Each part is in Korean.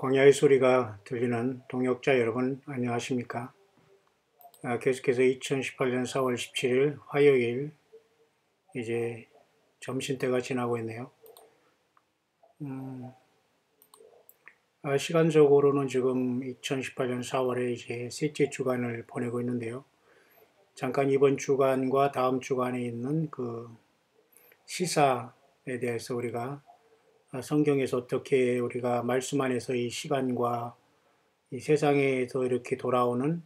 광야의 소리가 들리는 동역자 여러분 안녕하십니까? 계속해서 2018년 4월 17일 화요일 이제 점심때가 지나고 있네요. 시간적으로는 지금 2018년 4월에 이제 셋째 주간을 보내고 있는데요. 잠깐 이번 주간과 다음 주간에 있는 그 시사에 대해서 우리가 성경에서 어떻게 우리가 말씀 안에서 이 시간과 이 세상에서 이렇게 돌아오는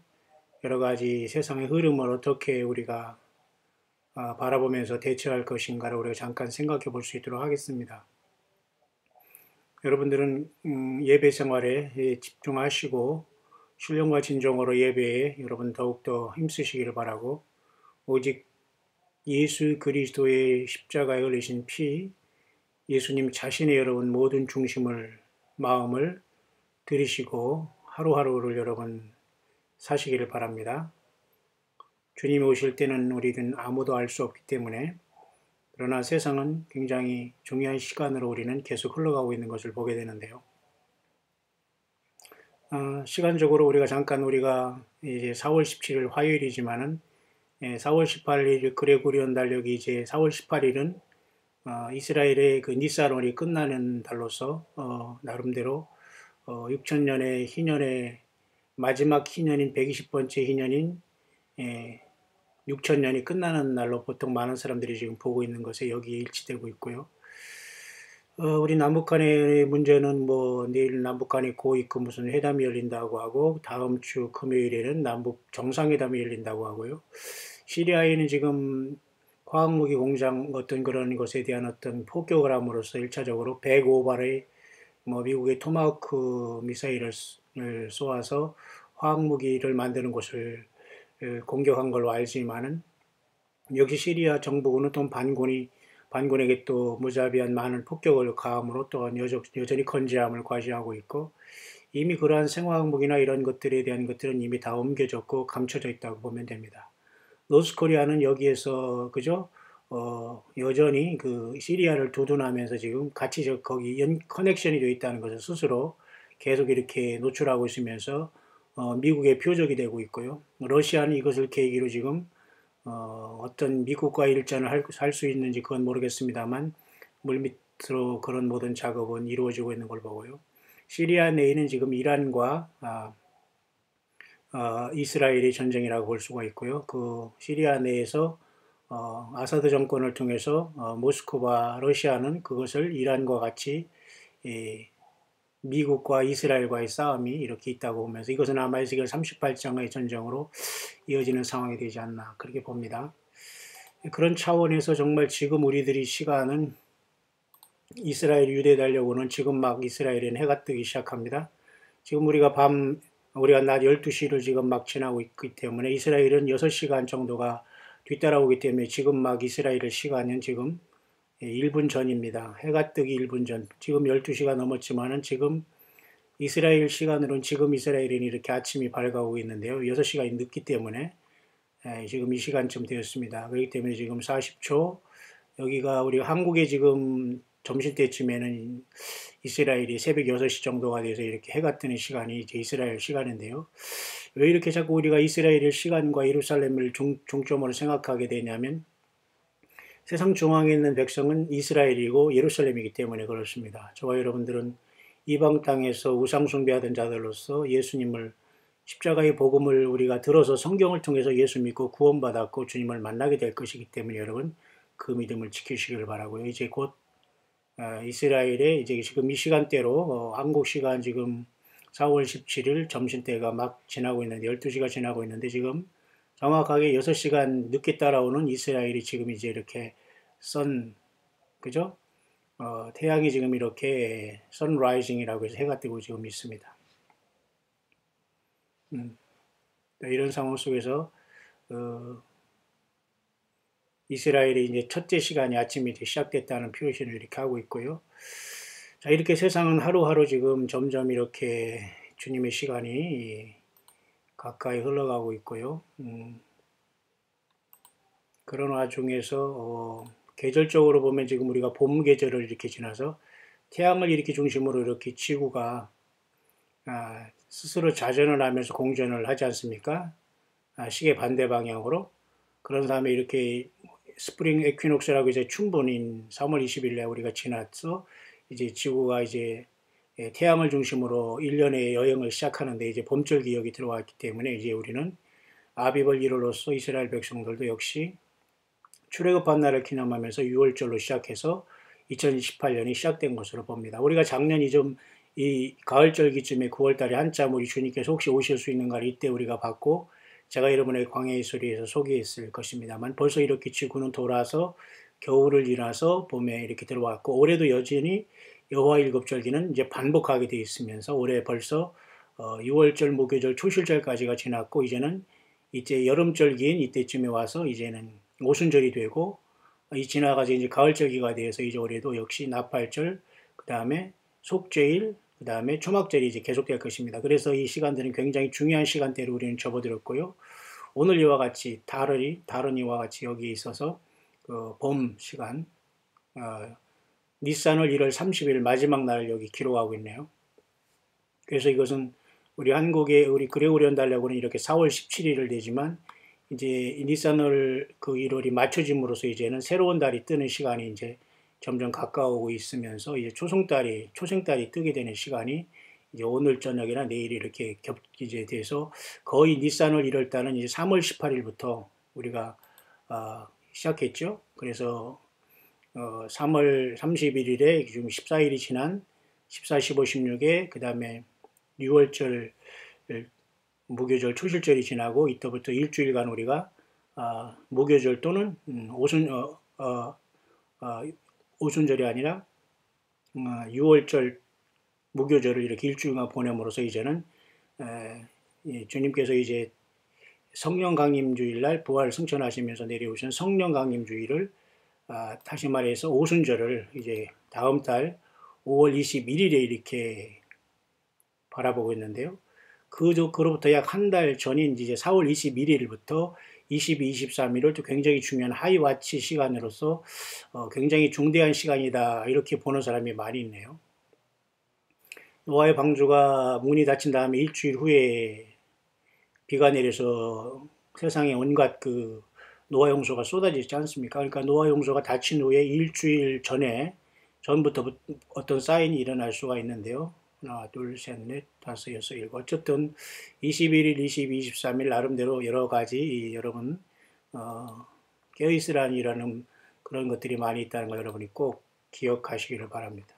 여러 가지 세상의 흐름을 어떻게 우리가 바라보면서 대처할 것인가를 우리가 잠깐 생각해 볼 수 있도록 하겠습니다. 여러분들은 예배 생활에 집중하시고 신령과 진정으로 예배에 여러분 더욱더 힘쓰시기를 바라고, 오직 예수 그리스도의 십자가에 흘리신 피, 예수님 자신의 여러분 모든 중심을, 마음을 들이시고 하루하루를 여러분 사시기를 바랍니다. 주님이 오실 때는 우리는 아무도 알 수 없기 때문에, 그러나 세상은 굉장히 중요한 시간으로 우리는 계속 흘러가고 있는 것을 보게 되는데요. 시간적으로 우리가 이제 4월 17일 화요일이지만은 4월 18일 그레고리온 달력이 이제 4월 18일은 이스라엘의 그 니산월이 끝나는 달로서 나름대로 6천년의 희년의 마지막 희년인 120번째 희년인 6천년이 끝나는 날로 보통 많은 사람들이 지금 보고 있는 것에 여기에 일치되고 있고요. 우리 남북 간의 문제는 뭐 내일 남북 간의 고위 그 무슨 회담이 열린다고 하고, 다음 주 금요일에는 남북 정상회담이 열린다고 하고요. 시리아에는 지금 화학무기 공장 어떤 그런 것에 대한 어떤 폭격을 함으로써 1차적으로 105발의 뭐 미국의 토마호크 미사일을 쏘아서 화학무기를 만드는 곳을 공격한 걸로 알지만은, 역시 시리아 정부군은 또 반군에게 또 무자비한 많은 폭격을 가함으로 또한 여전히 건재함을 과시하고 있고, 이미 그러한 생화학무기나 이런 것들에 대한 것들은 이미 다 옮겨졌고 감춰져 있다고 보면 됩니다. 노스코리아는 여기에서 그죠? 여전히 그 시리아를 두둔하면서 지금 같이 거기 커넥션이 되어 있다는 것을 스스로 계속 이렇게 노출하고 있으면서 미국의 표적이 되고 있고요. 러시아는 이것을 계기로 지금 어떤 미국과의 일전을 할 수 있는지 그건 모르겠습니다만, 물밑으로 그런 모든 작업은 이루어지고 있는 걸 보고요. 시리아 내에는 지금 이란과 이스라엘의 전쟁이라고 볼 수가 있고요. 그 시리아 내에서 아사드 정권을 통해서 모스크바 러시아는 그것을 이란과 같이 미국과 이스라엘과의 싸움이 이렇게 있다고 보면서, 이것은 아마 에스겔 38장의 전쟁으로 이어지는 상황이 되지 않나 그렇게 봅니다. 그런 차원에서 정말 지금 우리들이 시간은 이스라엘 유대 달려고는 지금 막 이스라엘에는 해가 뜨기 시작합니다. 지금 우리가 낮 12시를 지금 막 지나고 있기 때문에 이스라엘은 6시간 정도가 뒤따라오기 때문에 지금 막 이스라엘의 시간은 지금 1분 전입니다. 해가 뜨기 1분 전. 지금 12시가 넘었지만은 지금 이스라엘 시간으로는 지금 이스라엘은 이렇게 아침이 밝아오고 있는데요. 6시가 늦기 때문에 지금 이 시간쯤 되었습니다. 그렇기 때문에 지금 40초, 여기가 우리 한국에 지금 점심때쯤에는 이스라엘이 새벽 6시 정도가 돼서 이렇게 해가 뜨는 시간이 이제 이스라엘 시간인데요. 왜 이렇게 자꾸 우리가 이스라엘의 시간과 예루살렘을 중점으로 생각하게 되냐면, 세상 중앙에 있는 백성은 이스라엘이고 예루살렘이기 때문에 그렇습니다. 저와 여러분들은 이방 땅에서 우상 숭배하던 자들로서 예수님을, 십자가의 복음을 우리가 들어서 성경을 통해서 예수 믿고 구원받았고 주님을 만나게 될 것이기 때문에 여러분 그 믿음을 지키시길 바라고요. 이제 곧 이스라엘의 이제 지금 이 시간대로 한국 시간 지금 4월 17일 점심때가 막 지나고 있는데 12시가 지나고 있는데, 지금 정확하게 6시간 늦게 따라오는 이스라엘이 지금 이제 이렇게 그죠? 태양이 지금 이렇게 선라이징이라고 해서 해가 뜨고 지금 있습니다. 이런 상황 속에서 이스라엘이 이제 첫째 시간이 아침이 시작됐다는 표시를 이렇게 하고 있고요. 자, 이렇게 세상은 하루하루 지금 점점 이렇게 주님의 시간이 가까이 흘러가고 있고요. 그런 와중에서 계절적으로 보면 지금 우리가 봄 계절을 이렇게 지나서 태양을 이렇게 중심으로 이렇게 지구가 스스로 좌전을 하면서 공전을 하지 않습니까? 시계 반대 방향으로. 그런 다음에 이렇게 스프링 에퀴녹스라고 이제 춘분인 3월 20일에 우리가 지나서 이제 지구가 이제 태양을 중심으로 1년의 여행을 시작하는데 이제 봄철 기역이 들어왔기 때문에 이제 우리는 아비벌 1월로서 이스라엘 백성들도 역시 출애굽한 날을 기념하면서 6월절로 시작해서 2018년이 시작된 것으로 봅니다. 우리가 작년이 좀 이 가을절기쯤에 9월달에 한참 우리 주님께서 혹시 오실 수 있는가를 이때 우리가 받고 제가 여러분의 광야의 소리에서 소개했을 것입니다만 벌써 이렇게 지구는 돌아서 겨울을 지나서 봄에 이렇게 들어왔고 올해도 여전히 여호와 일곱절기는 이제 반복하게 되어 있으면서 올해 벌써 6월절, 무교절, 초실절까지가 지났고 이제는 이제 여름절기인 이때쯤에 와서 이제는 오순절이 되고 이 지나가서 이제 가을절기가 되어서 이제 올해도 역시 나팔절, 그 다음에 속죄일, 그 다음에 초막절이 이제 계속될 것입니다. 그래서 이 시간들은 굉장히 중요한 시간대로 우리는 접어들었고요. 오늘 이와 같이 다른 이와 같이 여기 있어서 봄 시간 니산월 1월 30일 마지막 날을 여기 기록하고 있네요. 그래서 이것은 우리 한국의 우리 그레고리안 달력으로는 이렇게 4월 17일을 되지만 이제 니산월 그 1월이 맞춰짐으로써 이제는 새로운 달이 뜨는 시간이 이제 점점 가까워오고 있으면서 이제 초생달이 뜨게 되는 시간이 이제 오늘 저녁이나 내일 이렇게 이제 돼서 거의 니산월 1월 달은 이제 3월 18일부터 우리가 시작했죠. 그래서 3월 31일에 지금 14일이 지난 14, 15, 16에 그 다음에 6월절 무교절 초실절이 지나고 이때부터 일주일간 우리가 무교절 또는 오순절이 아니라 6월절 무교절을 이렇게 일주일간 보냄으로써 이제는 주님께서 이제 성령 강림주일 날 부활 승천하시면서 내려오신 성령 강림주일을 다시 말해서 오순절을 이제 다음 달 5월 21일에 이렇게 바라보고 있는데요. 그로부터 약 한 달 전인 이제 4월 21일부터 22, 23일을 또 굉장히 중요한 하이와치 시간으로서 굉장히 중대한 시간이다 이렇게 보는 사람이 많이 있네요. 노아의 방주가 문이 닫힌 다음에 일주일 후에 비가 내려서 세상에 온갖 그 노아 용서가 쏟아지지 않습니까? 그러니까 노아 용서가 닫힌 후에 일주일 전부터 어떤 사인이 일어날 수가 있는데요. 하나, 둘, 셋, 넷, 다섯, 여섯, 일곱. 어쨌든 21일, 22, 23일 나름대로 여러 가지 여러분 깨어있으라는 그런 것들이 많이 있다는 걸 여러분이 꼭 기억하시기를 바랍니다.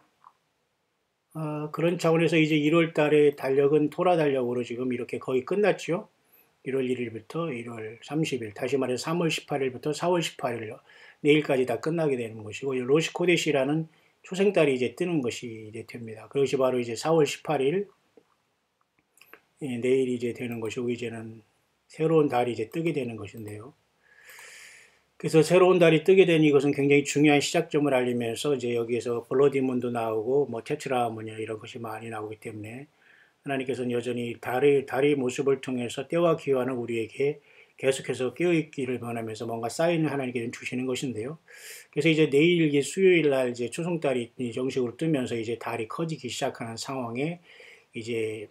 그런 차원에서 이제 1월 달의 달력은 토라 달력으로 지금 이렇게 거의 끝났죠. 1월 1일부터 1월 30일, 다시 말해서 3월 18일부터 4월 18일, 내일까지 다 끝나게 되는 것이고, 로시코데시라는 초생달이 이제 뜨는 것이 이제 됩니다. 그것이 바로 이제 4월 18일, 내일이 이제 되는 것이고, 이제는 새로운 달이 이제 뜨게 되는 것인데요. 그래서 새로운 달이 뜨게 된 이것은 굉장히 중요한 시작점을 알리면서 이제 여기에서 블러디문도 나오고, 뭐 테트라문이나 이런 것이 많이 나오기 때문에 하나님께서는 여전히 달의 모습을 통해서 때와 기한을 우리에게 계속해서 깨어있기를 원하면서 뭔가 사인을 하나님께서 주시는 것인데요. 그래서 이제 내일 수요일 날 이제 초승달이 정식으로 뜨면서 이제 달이 커지기 시작하는 상황에 이제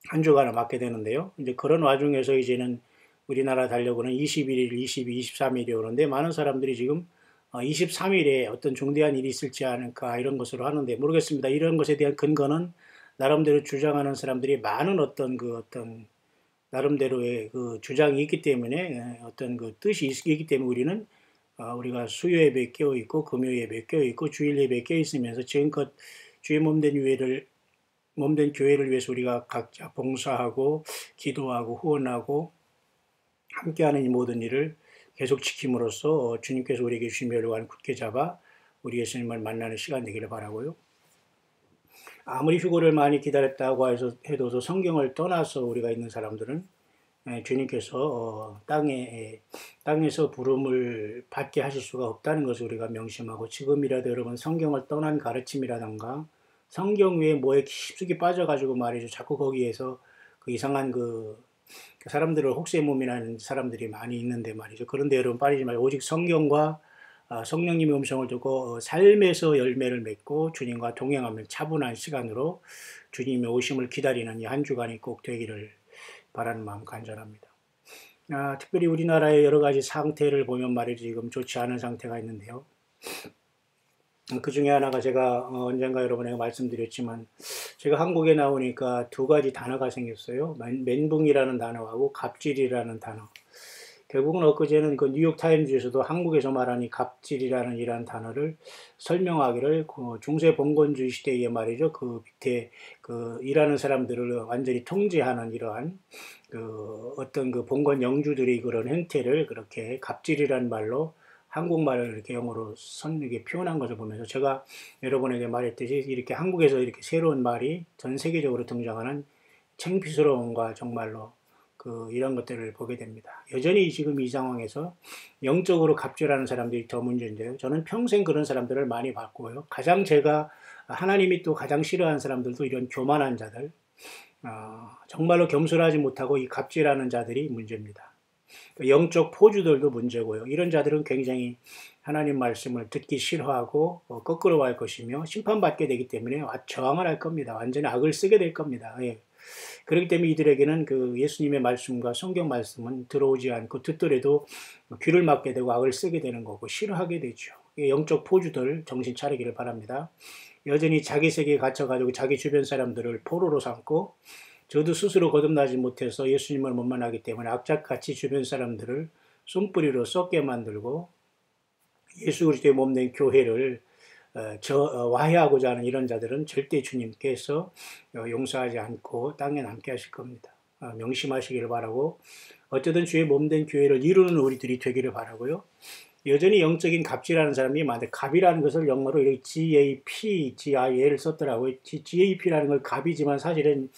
한 주간을 맞게 되는데요. 이제 그런 와중에서 이제는 우리나라 달력으로는 21일, 22, 23일이 오는데 많은 사람들이 지금 23일에 어떤 중대한 일이 있을지 않을까 이런 것으로 하는데 모르겠습니다. 이런 것에 대한 근거는 나름대로 주장하는 사람들이 많은 어떤 나름대로의 그 주장이 있기 때문에 어떤 그 뜻이 있기 때문에 우리는 우리가 수요 예배에 깨어 있고 금요 예배에 깨어 있고 주일 예배에 깨어 있으면서 지금껏 주의 몸된 교회를 위해서 우리가 각자 봉사하고 기도하고 후원하고 함께하는 이 모든 일을 계속 지킴으로써 주님께서 우리에게 주신 멸류관을 굳게 잡아 우리 예수님을 만나는 시간 되기를 바라고요. 아무리 휴거를 많이 기다렸다고 해도 성경을 떠나서 우리가 있는 사람들은 주님께서 땅에서 부름을 받게 하실 수가 없다는 것을 우리가 명심하고 지금이라도 여러분 성경을 떠난 가르침이라던가 성경 외에 뭐에 깊숙이 빠져가지고 말이죠. 자꾸 거기에서 그 이상한 그 사람들을 혹세무민하는 사람들이 많이 있는데 말이죠. 그런데 여러분 빠지지 말고 오직 성경과 성령님의 음성을 듣고 삶에서 열매를 맺고 주님과 동행하며 차분한 시간으로 주님의 오심을 기다리는 이 한 주간이 꼭 되기를 바라는 마음 간절합니다. 특별히 우리나라의 여러 가지 상태를 보면 말이죠. 지금 좋지 않은 상태가 있는데요. 그 중에 하나가 제가 언젠가 여러분에게 말씀드렸지만 제가 한국에 나오니까 두 가지 단어가 생겼어요. 멘붕이라는 단어하고 갑질이라는 단어. 결국은 엊그제는 그 뉴욕타임즈에서도 한국에서 말하니 갑질이라는 이러한 단어를 설명하기를 중세 봉건주의 시대에 말이죠. 그 밑에 그 일하는 사람들을 완전히 통제하는 이러한 그 어떤 그 봉건 영주들이 그런 행태를 그렇게 갑질이라는 말로 한국말을 이렇게 영어로 이렇게 표현한 것을 보면서 제가 여러분에게 말했듯이 이렇게 한국에서 이렇게 새로운 말이 전 세계적으로 등장하는 창피스러움과 정말로 이런 것들을 보게 됩니다. 여전히 지금 이 상황에서 영적으로 갑질하는 사람들이 더 문제인데요. 저는 평생 그런 사람들을 많이 봤고요. 가장 제가 하나님이 또 가장 싫어하는 사람들도 이런 교만한 자들, 정말로 겸손하지 못하고 이 갑질하는 자들이 문제입니다. 영적 포주들도 문제고요. 이런 자들은 굉장히 하나님 말씀을 듣기 싫어하고 거꾸로할 것이며 심판받게 되기 때문에 저항을 할 겁니다. 완전히 악을 쓰게 될 겁니다. 예. 그렇기 때문에 이들에게는 그 예수님의 말씀과 성경 말씀은 들어오지 않고 듣더라도 귀를 막게 되고 악을 쓰게 되는 거고 싫어하게 되죠. 영적 포주들 정신 차리기를 바랍니다. 여전히 자기 세계에 갇혀가지고 자기 주변 사람들을 포로로 삼고 저도 스스로 거듭나지 못해서 예수님을 못 만나기 때문에 악착같이 주변 사람들을 쏨뿌리로 썩게 만들고 예수 그리스도의 몸된 교회를 와해하고자 하는 이런 자들은 절대 주님께서 용서하지 않고 땅에 남게 하실 겁니다. 명심하시기를 바라고 어쨌든 주의 몸된 교회를 이루는 우리들이 되기를 바라고요. 여전히 영적인 갑질하는 사람이 많은데 갑이라는 것을 영어로 이렇게 GAP를 썼더라고요. GAP라는 걸 갑이지만 사실은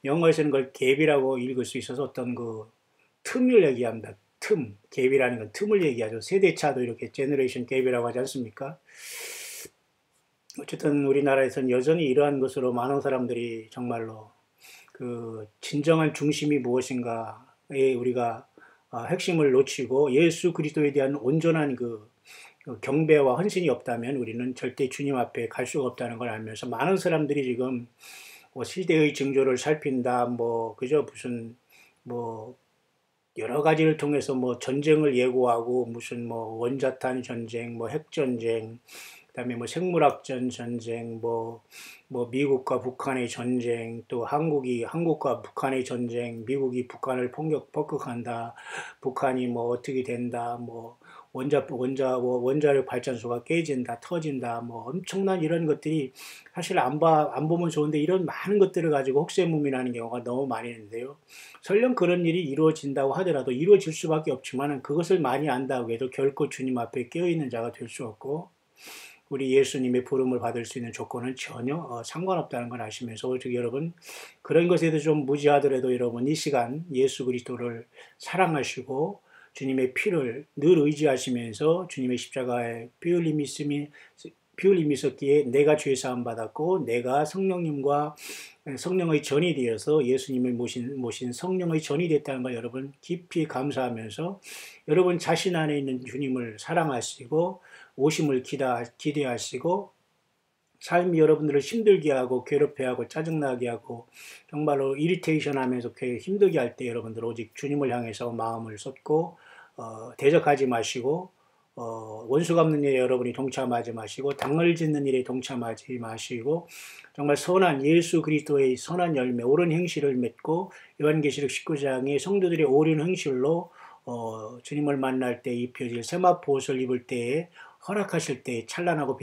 영어에서는 그걸 갭이라고 읽을 수 있어서 어떤 그 틈을 얘기합니다. 틈, 갭이라는 건 틈을 얘기하죠. 세대차도 이렇게 제너레이션 갭이라고 하지 않습니까? 어쨌든 우리나라에서는 여전히 이러한 것으로 많은 사람들이 정말로 그 진정한 중심이 무엇인가에 우리가 핵심을 놓치고 예수 그리스도에 대한 온전한 그 경배와 헌신이 없다면 우리는 절대 주님 앞에 갈 수가 없다는 걸 알면서 많은 사람들이 지금 시대의 징조를 살핀다, 그저 무슨 여러 가지를 통해서 전쟁을 예고하고 무슨 원자탄 전쟁, 핵전쟁, 그다음에 생물학전 전쟁, 미국과 북한의 전쟁, 또 한국과 북한의 전쟁, 미국이 북한을 폭격한다, 북한이 어떻게 된다, 원자력 발전소가 깨진다, 터진다, 엄청난 이런 것들이 사실 안 보면 좋은데 이런 많은 것들을 가지고 혹세무민하는 경우가 너무 많이 있는데요. 설령 그런 일이 이루어진다고 하더라도 이루어질 수밖에 없지만 그것을 많이 안다고 해도 결코 주님 앞에 깨어있는 자가 될 수 없고 우리 예수님의 부름을 받을 수 있는 조건은 전혀 상관없다는 걸 아시면서 여러분 그런 것에도 좀 무지하더라도 여러분 이 시간 예수 그리스도를 사랑하시고 주님의 피를 늘 의지하시면서 주님의 십자가에 피 흘림이 있었기에 내가 죄 사함 받았고 내가 성령님과 성령의 전이 되어서 예수님을 모신 성령의 전이 됐다는 걸 여러분 깊이 감사하면서 여러분 자신 안에 있는 주님을 사랑하시고 오심을 기대하시고 삶이 여러분들을 힘들게 하고 괴롭혀하고 짜증나게 하고 정말로 이리테이션 하면서 힘들게 할 때 여러분들 오직 주님을 향해서 마음을 쏟고 대적하지 마시고 원수 갚는 일에 여러분이 동참하지 마시고 당을 짓는 일에 동참하지 마시고 정말 선한 예수 그리스도의 선한 열매 옳은 행실을 맺고 요한계시록 19장의 성도들의 옳은 행실로 주님을 만날 때 입혀질 세마포 옷을 입을 때에 허락하실 때 찬란하고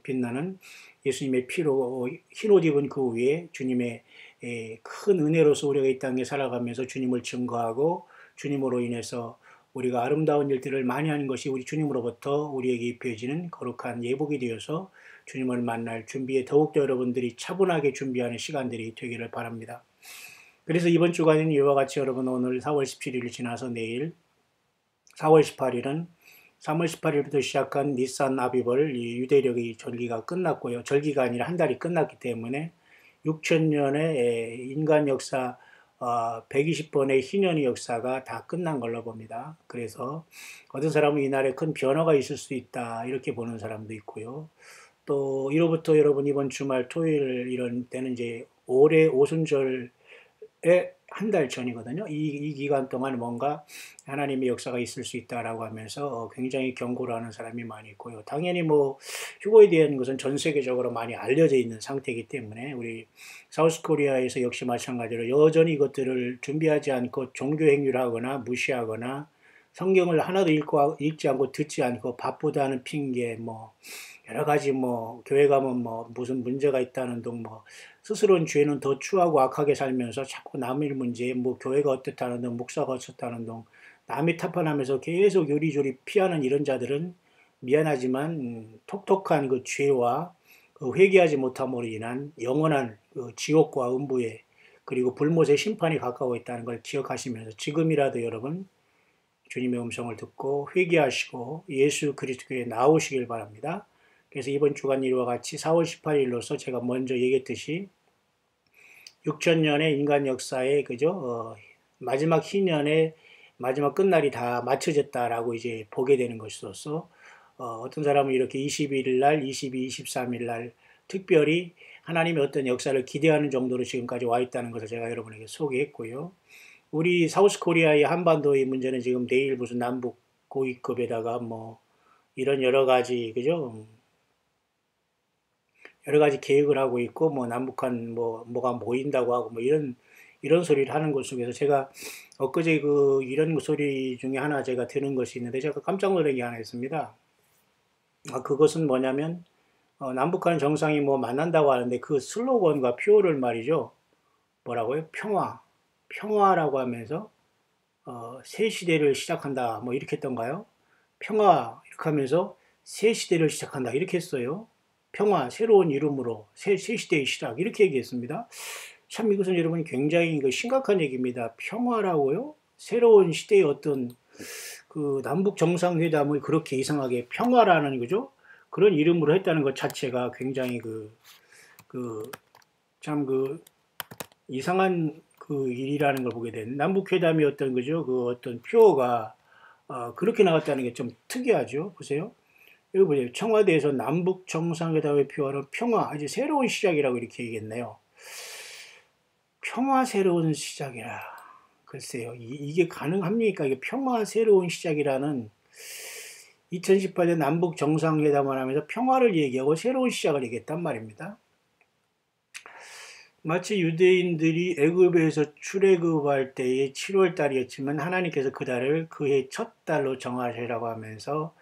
빛나는 예수님의 피로 흰 옷 입은 그 위에 주님의 큰 은혜로서 우리가 이 땅에 살아가면서 주님을 증거하고 주님으로 인해서 우리가 아름다운 일들을 많이 하는 것이 우리 주님으로부터 우리에게 입혀지는 거룩한 예복이 되어서 주님을 만날 준비에 더욱더 여러분들이 차분하게 준비하는 시간들이 되기를 바랍니다. 그래서 이번 주간은 이와 같이 여러분 오늘 4월 17일 지나서 내일 4월 18일은 3월 18일부터 시작한 니산 아비벌 유대력의 절기가 끝났고요. 절기가 아니라 한 달이 끝났기 때문에 6,000년의 인간 역사 120번의 희년의 역사가 다 끝난 걸로 봅니다. 그래서 어떤 사람은 이날에 큰 변화가 있을 수 있다 이렇게 보는 사람도 있고요. 또 이로부터 여러분 이번 주말 토요일 이런 때는 이제 올해 오순절에 한 달 전이거든요. 이 기간 동안 뭔가 하나님의 역사가 있을 수 있다라고 하면서 굉장히 경고를 하는 사람이 많이 있고요. 당연히 뭐 휴거에 대한 것은 전 세계적으로 많이 알려져 있는 상태이기 때문에 우리 사우스 코리아에서 역시 마찬가지로 여전히 이것들을 준비하지 않고 종교 행위를 하거나 무시하거나 성경을 하나도 읽지 않고 듣지 않고 바쁘다는 핑계 뭐 여러 가지 뭐 교회 가면 뭐 무슨 문제가 있다는 둥 뭐 스스로는 죄는 더 추하고 악하게 살면서 자꾸 남의 문제에 뭐 교회가 어떻다는 둥 목사가 어떻다는 둥 남이 타판하면서 계속 요리조리 피하는 이런 자들은 미안하지만 톡톡한 그 죄와 그 회개하지 못함으로 인한 영원한 그 지옥과 음부에 그리고 불못의 심판이 가까워 있다는 걸 기억하시면서 지금이라도 여러분 주님의 음성을 듣고 회개하시고 예수 그리스도에 나오시길 바랍니다. 그래서 이번 주간 일과 같이 4월 18일로서 제가 먼저 얘기했듯이 6천년의 인간 역사의 그죠 마지막 희년의 마지막 끝날이 다 맞춰졌다라고 이제 보게 되는 것으로서 어떤 사람은 이렇게 21일 날, 22, 23일 날 특별히 하나님의 어떤 역사를 기대하는 정도로 지금까지 와 있다는 것을 제가 여러분에게 소개했고요. 우리 사우스 코리아의 한반도의 문제는 지금 내일 무슨 남북 고위급에다가 뭐 이런 여러 가지 그죠? 여러 가지 계획을 하고 있고 뭐 남북한 뭐가 모인다고 하고 뭐 이런 소리를 하는 것 속에서 제가 엊그제 그 이런 소리 중에 하나 제가 들은 것이 있는데 제가 깜짝 놀란 게 하나 있습니다. 그것은 뭐냐면 남북한 정상이 뭐 만난다고 하는데 그 슬로건과 표어를 말이죠. 뭐라고요? 평화라고 하면서 새 시대를 시작한다 뭐 이렇게 했던가요? 평화 이렇게 하면서 새 시대를 시작한다 이렇게 했어요. 평화 새로운 이름으로 새 시대의 시작 이렇게 얘기했습니다. 참 이것은 여러분 굉장히 심각한 얘기입니다. 평화라고요? 새로운 시대의 어떤 그 남북 정상회담을 그렇게 이상하게 평화라는 거죠? 그런 이름으로 했다는 것 자체가 굉장히 참 이상한 그 일이라는 걸 보게 되는 남북회담이 어떤 거죠? 그 어떤 표어가 그렇게 나왔다는 게 좀 특이하죠. 보세요. 여기 보세요. 청와대에서 남북 정상회담의 표어는 평화, 아주 새로운 시작이라고 이렇게 얘기했네요. 평화 새로운 시작이라. 글쎄요. 이게 가능합니까? 이게 평화 새로운 시작이라는 2018년 남북 정상회담을 하면서 평화를 얘기하고 새로운 시작을 얘기했단 말입니다. 마치 유대인들이 애굽에서 출애굽할 때의 7월 달이었지만 하나님께서 그 달을 그해 첫 달로 정하시라고 하면서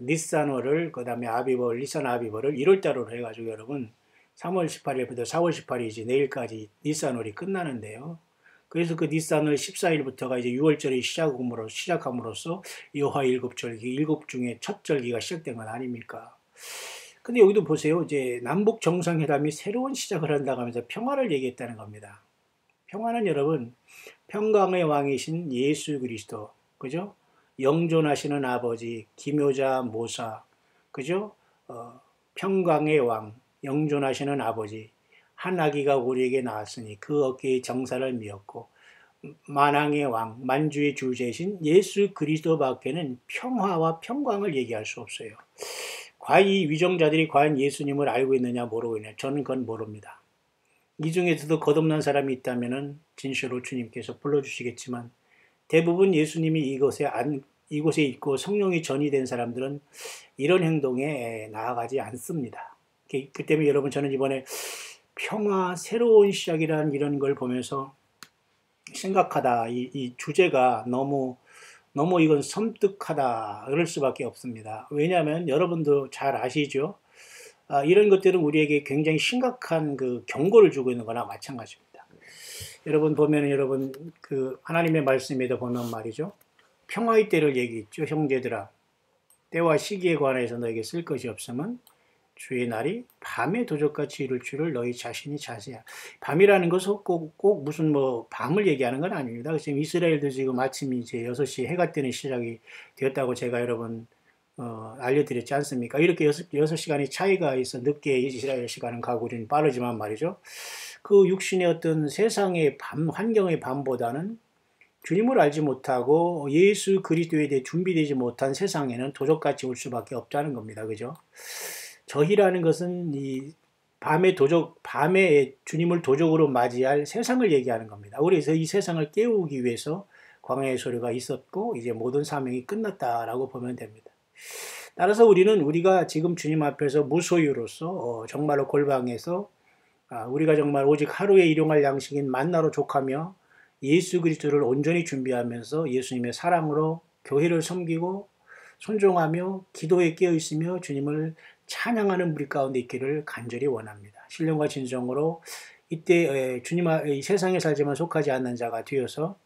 니산월을 그다음에 아비벌 니산 아비벌을 1월 달로 해가지고 여러분 3월 18일부터 4월 18일이지 내일까지 니산월이 끝나는데요. 그래서 그 니산월 14일부터가 이제 6월절이 시작함으로써 여호와 일곱 절기 일곱 중에 첫 절기가 시작된 건 아닙니까? 근데 여기도 보세요. 이제 남북 정상회담이 새로운 시작을 한다고 하면서 평화를 얘기했다는 겁니다. 평화는 여러분 평강의 왕이신 예수 그리스도, 그죠? 영존하시는 아버지, 기묘자 모사, 그죠? 평강의 왕, 영존하시는 아버지, 한 아기가 우리에게 나왔으니 그 어깨에 정사를 미었고 만왕의 왕, 만주의 주제이신 예수 그리스도밖에는 평화와 평강을 얘기할 수 없어요. 과연 이 위정자들이 과연 예수님을 알고 있느냐 모르고 있느냐 저는 그건 모릅니다. 이 중에서도 거듭난 사람이 있다면 진실로 주님께서 불러주시겠지만 대부분 예수님이 이곳에 있고 성령이 전이된 사람들은 이런 행동에 나아가지 않습니다. 그 때문에 여러분 저는 이번에 평화 새로운 시작이라는 이런 걸 보면서 심각하다. 이 주제가 너무 이건 섬뜩하다 그럴 수밖에 없습니다. 왜냐하면 여러분도 잘 아시죠? 이런 것들은 우리에게 굉장히 심각한 그 경고를 주고 있는 거나 마찬가지입니다. 여러분 보면 여러분 그 하나님의 말씀에도 보면 말이죠. 평화의 때를 얘기했죠. 형제들아 때와 시기에 관해서 너에게 쓸 것이 없으면 주의 날이 밤에 도적같이 이룰 줄을 너희 자신이 자세야. 밤이라는 것은 꼭 무슨 뭐 밤을 얘기하는 건 아닙니다. 지금 이스라엘도 지금 아침이 이제 6시 해가 뜨는 시작이 되었다고 제가 여러분 알려드렸지 않습니까? 이렇게 6시간이 차이가 있어 늦게 이스라엘 시간은 가고 우리는 빠르지만 말이죠. 그 육신의 어떤 세상의 환경의 밤보다는 주님을 알지 못하고 예수 그리스도에 대해 준비되지 못한 세상에는 도적같이 올 수밖에 없다는 겁니다. 그죠? 저희라는 것은 이 밤에 주님을 도적으로 맞이할 세상을 얘기하는 겁니다. 그래서 이 세상을 깨우기 위해서 광야의 소리가 있었고 이제 모든 사명이 끝났다라고 보면 됩니다. 따라서 우리가 지금 주님 앞에서 무소유로서 정말로 골방에서 우리가 정말 오직 하루에 일용할 양식인 만나로 족하며 예수 그리스도를 온전히 준비하면서 예수님의 사랑으로 교회를 섬기고 순종하며 기도에 깨어 있으며 주님을 찬양하는 우리 가운데 있기를 간절히 원합니다. 신령과 진정으로 이때 이 세상에 살지만 속하지 않는 자가 되어서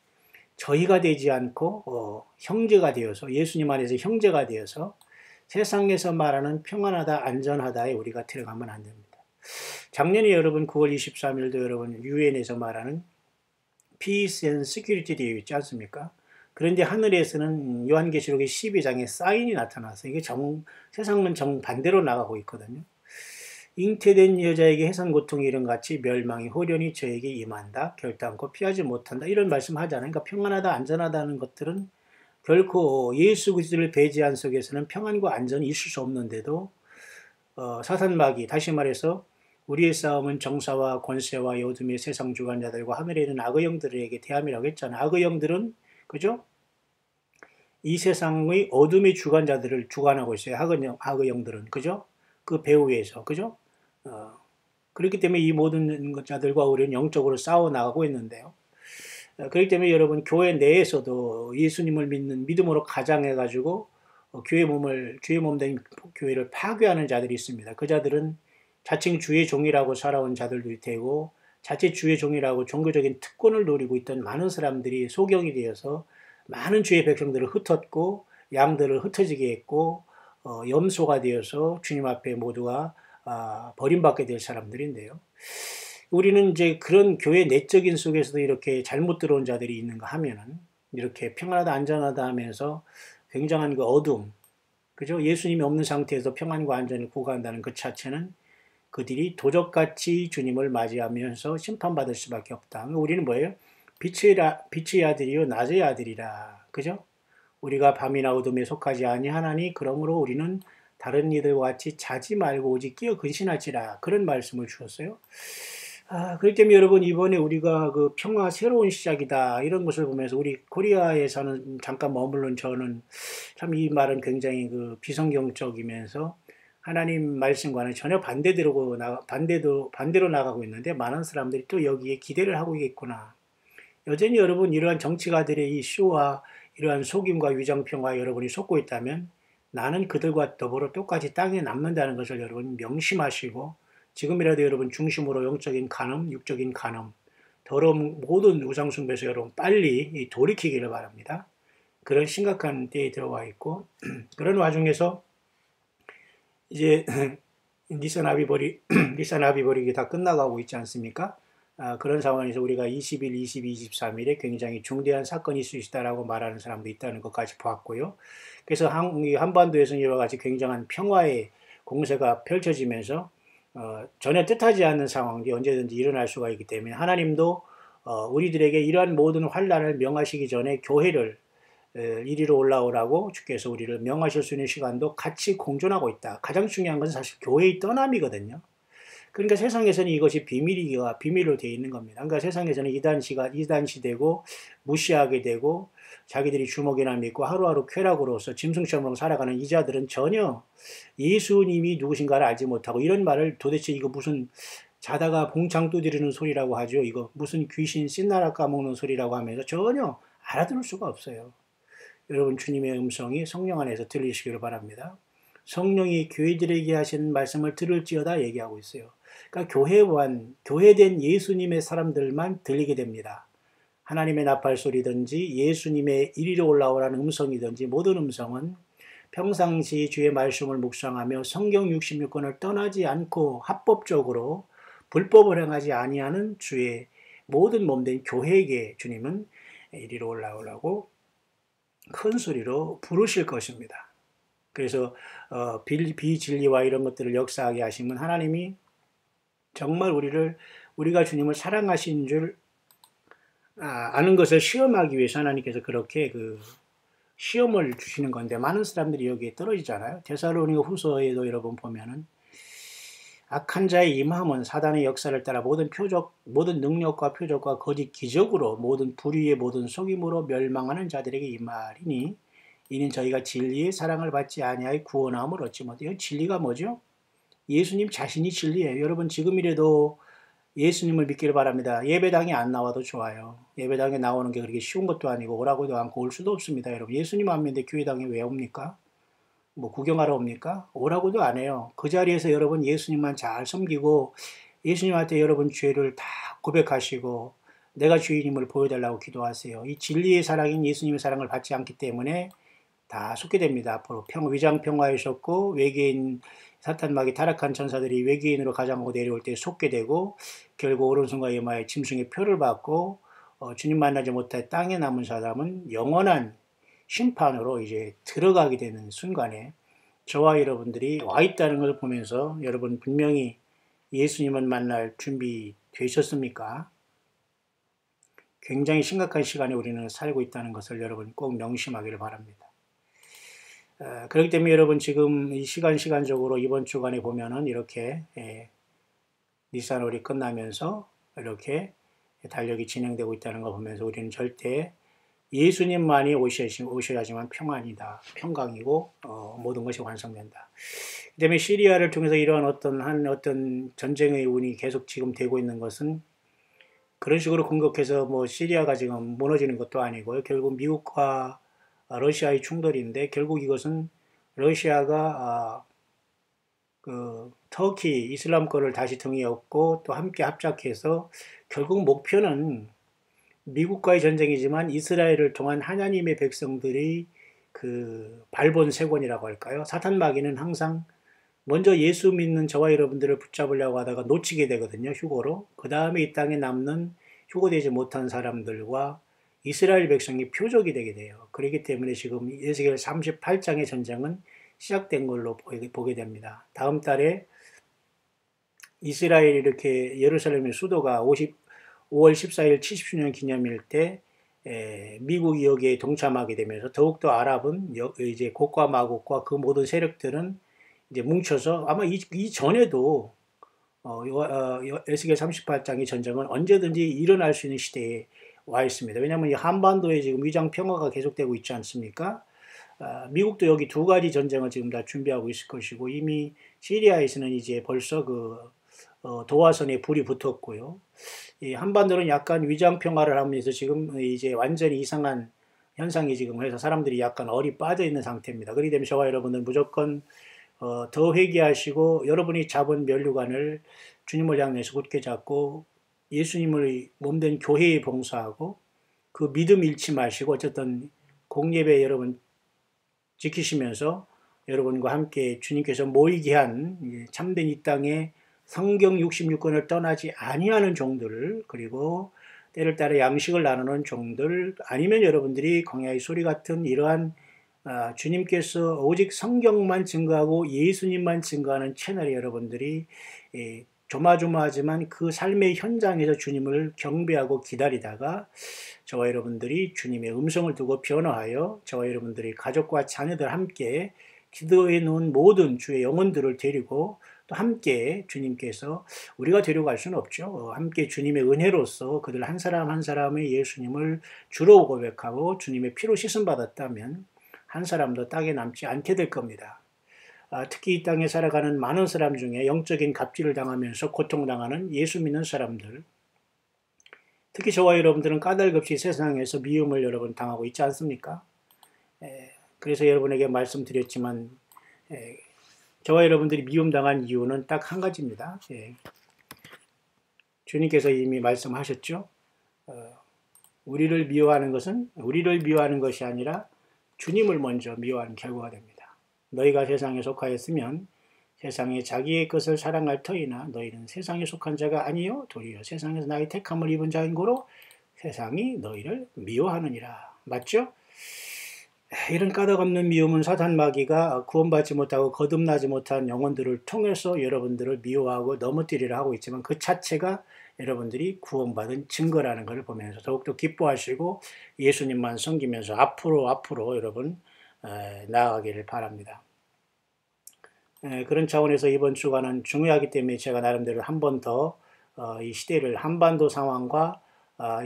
저희가 되지 않고 형제가 되어서 예수님 안에서 형제가 되어서 세상에서 말하는 평안하다 안전하다에 우리가 들어가면 안 됩니다. 작년에 여러분 9월 23일도 여러분 유엔에서 말하는 Peace and Security Day 있지 않습니까? 그런데 하늘에서는 요한계시록의 12장에 사인이 나타나서 이게 세상은 정반대로 나가고 있거든요. 잉태된 여자에게 해산 고통이 이런 같이 멸망이 호련히 저에게 임한다. 결단코 피하지 못한다. 이런 말씀 하잖아요. 그러니까 평안하다 안전하다는 것들은 결코 예수 그리스도를 배제한 속에서는 평안과 안전이 있을 수 없는데도 사탄마귀 다시 말해서 우리의 싸움은 정사와 권세와 어둠의 세상 주관자들과 하늘에 있는 악의 영들에게 대함이라고 했잖아요. 악의 영들은 그죠? 이 세상의 어둠의 주관자들을 주관하고 있어요. 악의 영들은 그죠? 그 배후에서 그죠? 그렇기 때문에 이 모든 자들과 우리는 영적으로 싸워 나가고 있는데요. 그렇기 때문에 여러분 교회 내에서도 예수님을 믿는 믿음으로 가장해가지고 주의 몸된 교회를 파괴하는 자들이 있습니다. 그 자들은 자칭 주의 종이라고 살아온 자들도 되고 자칫 주의 종이라고 종교적인 특권을 노리고 있던 많은 사람들이 소경이 되어서 많은 주의 백성들을 흩었고 양들을 흩어지게 했고 염소가 되어서 주님 앞에 모두가 버림받게 될 사람들인데요. 우리는 이제 그런 교회 내적인 속에서도 이렇게 잘못 들어온 자들이 있는가 하면은 이렇게 평안하다 안전하다 하면서 굉장한 그 어둠, 그죠? 예수님이 없는 상태에서 평안과 안전을 구가한다는 그 자체는 그들이 도적같이 주님을 맞이하면서 심판받을 수밖에 없다. 우리는 뭐예요? 빛의 아들이요 낮의 아들이라. 그죠? 우리가 밤이나 어둠에 속하지 아니하나니 그러므로 우리는 다른 이들과 같이 자지 말고 오직 끼어 근신할지라. 그런 말씀을 주셨어요. 그렇기 때문에 여러분 이번에 우리가 그 평화 새로운 시작이다 이런 것을 보면서 우리 코리아에서는 잠깐 머물른 저는 참 이 말은 굉장히 그 비성경적이면서 하나님 말씀과는 전혀 반대로 나가고 있는데 많은 사람들이 또 여기에 기대를 하고 있겠구나. 여전히 여러분 이러한 정치가들의 이 쇼와 이러한 속임과 위장평화에 여러분이 속고 있다면 나는 그들과 더불어 똑같이 땅에 남는다는 것을 여러분 명심하시고 지금이라도 여러분 중심으로 영적인 간음, 육적인 간음, 더러운 모든 우상숭배에서 여러분 빨리 돌이키기를 바랍니다. 그런 심각한 때에 들어와 있고 그런 와중에서 이제 니산 아비벌이 다 끝나가고 있지 않습니까? 그런 상황에서 우리가 20일, 22, 23일에 굉장히 중대한 사건이 있을 수 있다라고 말하는 사람도 있다는 것까지 보았고요. 그래서 한반도에서는 이와 같이 굉장한 평화의 공세가 펼쳐지면서 전혀 뜻하지 않는 상황이 언제든지 일어날 수가 있기 때문에 하나님도 우리들에게 이러한 모든 환란을 명하시기 전에 교회를 이리로 올라오라고 주께서 우리를 명하실 수 있는 시간도 같이 공존하고 있다. 가장 중요한 것은 사실 교회의 떠남이거든요. 그러니까 세상에서는 이것이 비밀로 되어 있는 겁니다. 그러니까 세상에서는 이단 시대고 무시하게 되고 자기들이 주먹이나 믿고 하루하루 쾌락으로서 짐승처럼 살아가는 이 자들은 전혀 예수님이 누구신가를 알지 못하고 이런 말을 도대체 이거 무슨 자다가 봉창 두드리는 소리라고 하죠. 이거 무슨 귀신 씻나라 까먹는 소리라고 하면서 전혀 알아들을 수가 없어요. 여러분 주님의 음성이 성령 안에서 들리시기를 바랍니다. 성령이 교회들에게 하신 말씀을 들을지어다 얘기하고 있어요. 그러니까 교회된 예수님의 사람들만 들리게 됩니다. 하나님의 나팔 소리든지 예수님의 이리로 올라오라는 음성이든지 모든 음성은 평상시 주의 말씀을 묵상하며 성경 66권을 떠나지 않고 합법적으로 불법을 행하지 아니하는 주의 모든 몸된 교회에게 주님은 이리로 올라오라고 큰 소리로 부르실 것입니다. 그래서 비진리와 이런 것들을 역사하게 하시면 하나님이 정말 우리를 우리가 주님을 사랑하신 줄 아는 것을 시험하기 위해서 하나님께서 그렇게 시험을 주시는 건데 많은 사람들이 여기에 떨어지잖아요. 데살로니가 후서에도 여러분 보면은 악한 자의 임함은 사단의 역사를 따라 모든 능력과 표적과 거짓 기적으로 모든 불의의 모든 속임으로 멸망하는 자들에게 임하리니 이는 저희가 진리의 사랑을 받지 아니하여 구원함을 얻지 못해요. 진리가 뭐죠? 예수님 자신이 진리예요. 여러분 지금이라도 예수님을 믿기를 바랍니다. 예배당에 안 나와도 좋아요. 예배당에 나오는 게 그렇게 쉬운 것도 아니고 오라고도 않고 올 수도 없습니다. 여러분 예수님 안 믿는데 교회당에 왜 옵니까? 뭐 구경하러 옵니까? 오라고도 안 해요. 그 자리에서 여러분 예수님만 잘 섬기고 예수님한테 여러분 죄를 다 고백하시고 내가 주인임을 보여달라고 기도하세요. 이 진리의 사랑인 예수님의 사랑을 받지 않기 때문에 다 속게 됩니다. 앞으로 위장평화하셨고 외계인 사탄막이 타락한 천사들이 외계인으로 가장하고 내려올 때 속게 되고 결국 오른손과 이마에 짐승의 표를 받고 주님 만나지 못해 땅에 남은 사람은 영원한 심판으로 이제 들어가게 되는 순간에 저와 여러분들이 와 있다는 걸 보면서 여러분 분명히 예수님을 만날 준비 되셨습니까? 굉장히 심각한 시간에 우리는 살고 있다는 것을 여러분 꼭 명심하기를 바랍니다. 그렇기 때문에 여러분 지금 이 시간적으로 이번 주간에 보면은 이렇게 니산월이 끝나면서 이렇게 달력이 진행되고 있다는 걸 보면서 우리는 절대 예수님만이 오셔야지만 평안이다. 평강이고 모든 것이 완성된다. 그 다음에 시리아를 통해서 이러한 어떤 전쟁의 운이 계속 지금 되고 있는 것은 그런 식으로 공격해서 뭐 시리아가 지금 무너지는 것도 아니고요. 결국 미국과 러시아의 충돌인데 결국 이것은 러시아가 터키 이슬람권을 다시 등에 업고 또 함께 합작해서 결국 목표는 미국과의 전쟁이지만 이스라엘을 통한 하나님의 백성들이 발본색원이라고 할까요? 사탄 마귀는 항상 먼저 예수 믿는 저와 여러분들을 붙잡으려고 하다가 놓치게 되거든요. 휴거로. 그 다음에 이 땅에 남는 휴거되지 못한 사람들과 이스라엘 백성이 표적이 되게 돼요. 그렇기 때문에 지금 에스겔 38장의 전쟁은 시작된 걸로 보게 됩니다. 다음 달에 이스라엘이 이렇게 예루살렘의 수도가 5월 14일 70주년 기념일 때 미국이 여기에 동참하게 되면서 더욱더 아랍은 이제 곡과 마곡과 그 모든 세력들은 이제 뭉쳐서 아마 이 전에도 에스겔 38장의 전쟁은 언제든지 일어날 수 있는 시대에 와 있습니다. 왜냐하면 이 한반도에 지금 위장 평화가 계속되고 있지 않습니까? 미국도 여기 두 가지 전쟁을 지금 다 준비하고 있을 것이고 이미 시리아에서는 이제 벌써 도화선에 불이 붙었고요. 이 한반도는 약간 위장 평화를 하면서 지금 이제 완전히 이상한 현상이 지금 해서 사람들이 약간 얼이 빠져 있는 상태입니다. 그렇기 때문에 저와 여러분들 무조건 더 회개하시고 여러분이 잡은 면류관을 주님을 향해서 굳게 잡고 예수님을 몸된 교회에 봉사하고 그 믿음 잃지 마시고 어쨌든 공예배 여러분 지키시면서 여러분과 함께 주님께서 모이게 한 참된 이 땅에 성경 66권을 떠나지 아니하는 종들 그리고 때를 따라 양식을 나누는 종들 아니면 여러분들이 광야의 소리 같은 이러한 주님께서 오직 성경만 증거하고 예수님만 증거하는 채널에 여러분들이 조마조마하지만 그 삶의 현장에서 주님을 경배하고 기다리다가 저와 여러분들이 주님의 음성을 두고 변화하여 저와 여러분들이 가족과 자녀들 함께 기도해 놓은 모든 주의 영혼들을 데리고 또 함께 주님께서 우리가 데려갈 수는 없죠. 함께 주님의 은혜로서 그들 한 사람 한 사람의 예수님을 주로 고백하고 주님의 피로 씻음 받았다면 한 사람도 땅에 남지 않게 될 겁니다. 특히 이 땅에 살아가는 많은 사람 중에 영적인 갑질을 당하면서 고통당하는 예수 믿는 사람들 특히 저와 여러분들은 까닭없이 세상에서 미움을 여러분 당하고 있지 않습니까? 그래서 여러분에게 말씀드렸지만 저와 여러분들이 미움당한 이유는 딱 한 가지입니다. 주님께서 이미 말씀하셨죠. 우리를 미워하는 것이 아니라 주님을 먼저 미워하는 결과가 됩니다. 너희가 세상에 속하였으면 세상에 자기의 것을 사랑할 터이나 너희는 세상에 속한 자가 아니요 도리어 세상에서 나의 택함을 입은 자인 고로 세상이 너희를 미워하느니라. 맞죠? 이런 까닭없는 미움은 사탄 마귀가 구원받지 못하고 거듭나지 못한 영혼들을 통해서 여러분들을 미워하고 넘어뜨리려 하고 있지만 그 자체가 여러분들이 구원받은 증거라는 것을 보면서 더욱더 기뻐하시고 예수님만 섬기면서 앞으로 여러분 나아가기를 바랍니다. 그런 차원에서 이번 주간은 중요하기 때문에 제가 나름대로 한 번 더 이 시대를 한반도 상황과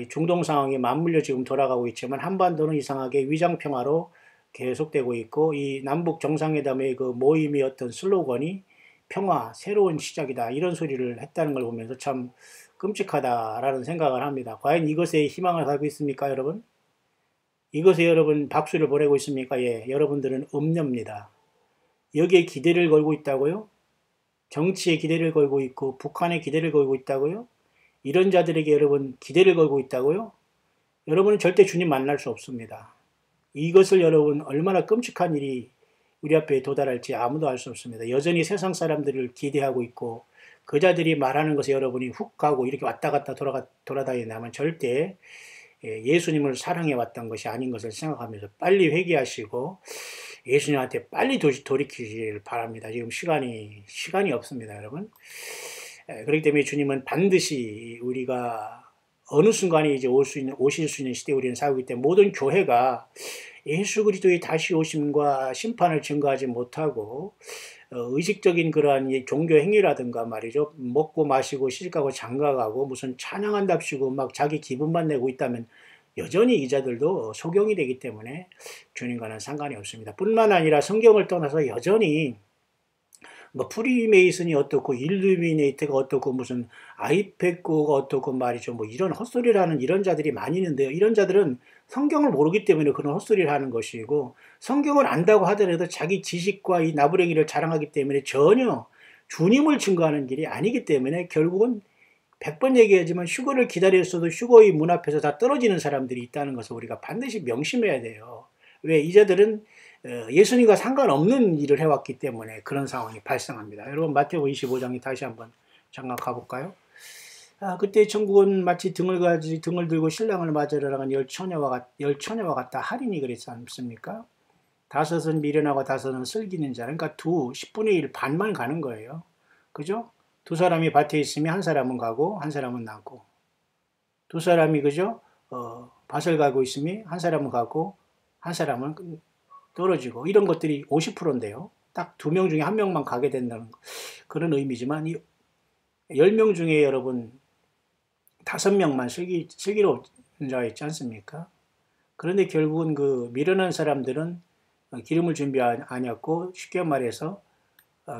이 중동 상황이 맞물려 지금 돌아가고 있지만 한반도는 이상하게 위장평화로 계속되고 있고 이 남북 정상회담의 그 모임이 어떤 슬로건이 평화, 새로운 시작이다 이런 소리를 했다는 걸 보면서 참 끔찍하다라는 생각을 합니다. 과연 이것에 희망을 가지고 있습니까, 여러분? 이것에 여러분 박수를 보내고 있습니까? 예, 여러분들은 음녀입니다. 여기에 기대를 걸고 있다고요? 정치에 기대를 걸고 있고 북한에 기대를 걸고 있다고요? 이런 자들에게 여러분 기대를 걸고 있다고요? 여러분은 절대 주님 만날 수 없습니다. 이것을 여러분 얼마나 끔찍한 일이 우리 앞에 도달할지 아무도 알 수 없습니다. 여전히 세상 사람들을 기대하고 있고 그 자들이 말하는 것에 여러분이 훅 가고 이렇게 왔다 갔다 돌아다닌다면 절대 예수님을 사랑해 왔던 것이 아닌 것을 생각하면서 빨리 회개하시고 예수님한테 빨리 돌이키시길 바랍니다. 지금 시간이 없습니다, 여러분. 그렇기 때문에 주님은 반드시 우리가 어느 순간에 이제 오실 수 있는 시대에 우리는 살고 있기 때문에 모든 교회가 예수 그리스도의 다시 오심과 심판을 증거하지 못하고 의식적인 그러한 종교 행위라든가 말이죠. 먹고 마시고 시집가고 장가가고 무슨 찬양한답시고 막 자기 기분만 내고 있다면 여전히 이자들도 소경이 되기 때문에 주님과는 상관이 없습니다. 뿐만 아니라 성경을 떠나서 여전히 뭐 프리메이슨이 어떻고 일루미네이트가 어떻고 무슨 아이패크가 어떻고 말이죠. 뭐 이런 헛소리를 하는 이런 자들이 많이 있는데요. 이런 자들은 성경을 모르기 때문에 그런 헛소리를 하는 것이고 성경을 안다고 하더라도 자기 지식과 이 나부랭이를 자랑하기 때문에 전혀 주님을 증거하는 길이 아니기 때문에 결국은 100번 얘기하지만 휴거를 기다렸어도 휴거의 문 앞에서 다 떨어지는 사람들이 있다는 것을 우리가 반드시 명심해야 돼요. 왜? 이자들은 예수님과 상관없는 일을 해왔기 때문에 그런 상황이 발생합니다. 여러분 마태복음 25장에 다시 한번 잠깐 가볼까요? 그때 천국은 마치 등을 들고 신랑을 맞으러 나간 열 처녀와 같다 하리니 그랬지 않습니까? 다섯은 미련하고 다섯은 슬기는 자. 그러니까 10분의 1 반만 가는 거예요. 그죠? 두 사람이 밭에 있으면 한 사람은 가고 한 사람은 남고 두 사람이 그죠? 밭을 가고 있으면 한 사람은 가고 한 사람은 떨어지고 이런 것들이 50%인데요. 딱 2명 중에 1명만 가게 된다는 그런 의미지만 이 10명 중에 여러분 5명만 슬기로운 자가 있지 않습니까? 그런데 결국은 그 미련한 사람들은 기름을 준비 아니었고 쉽게 말해서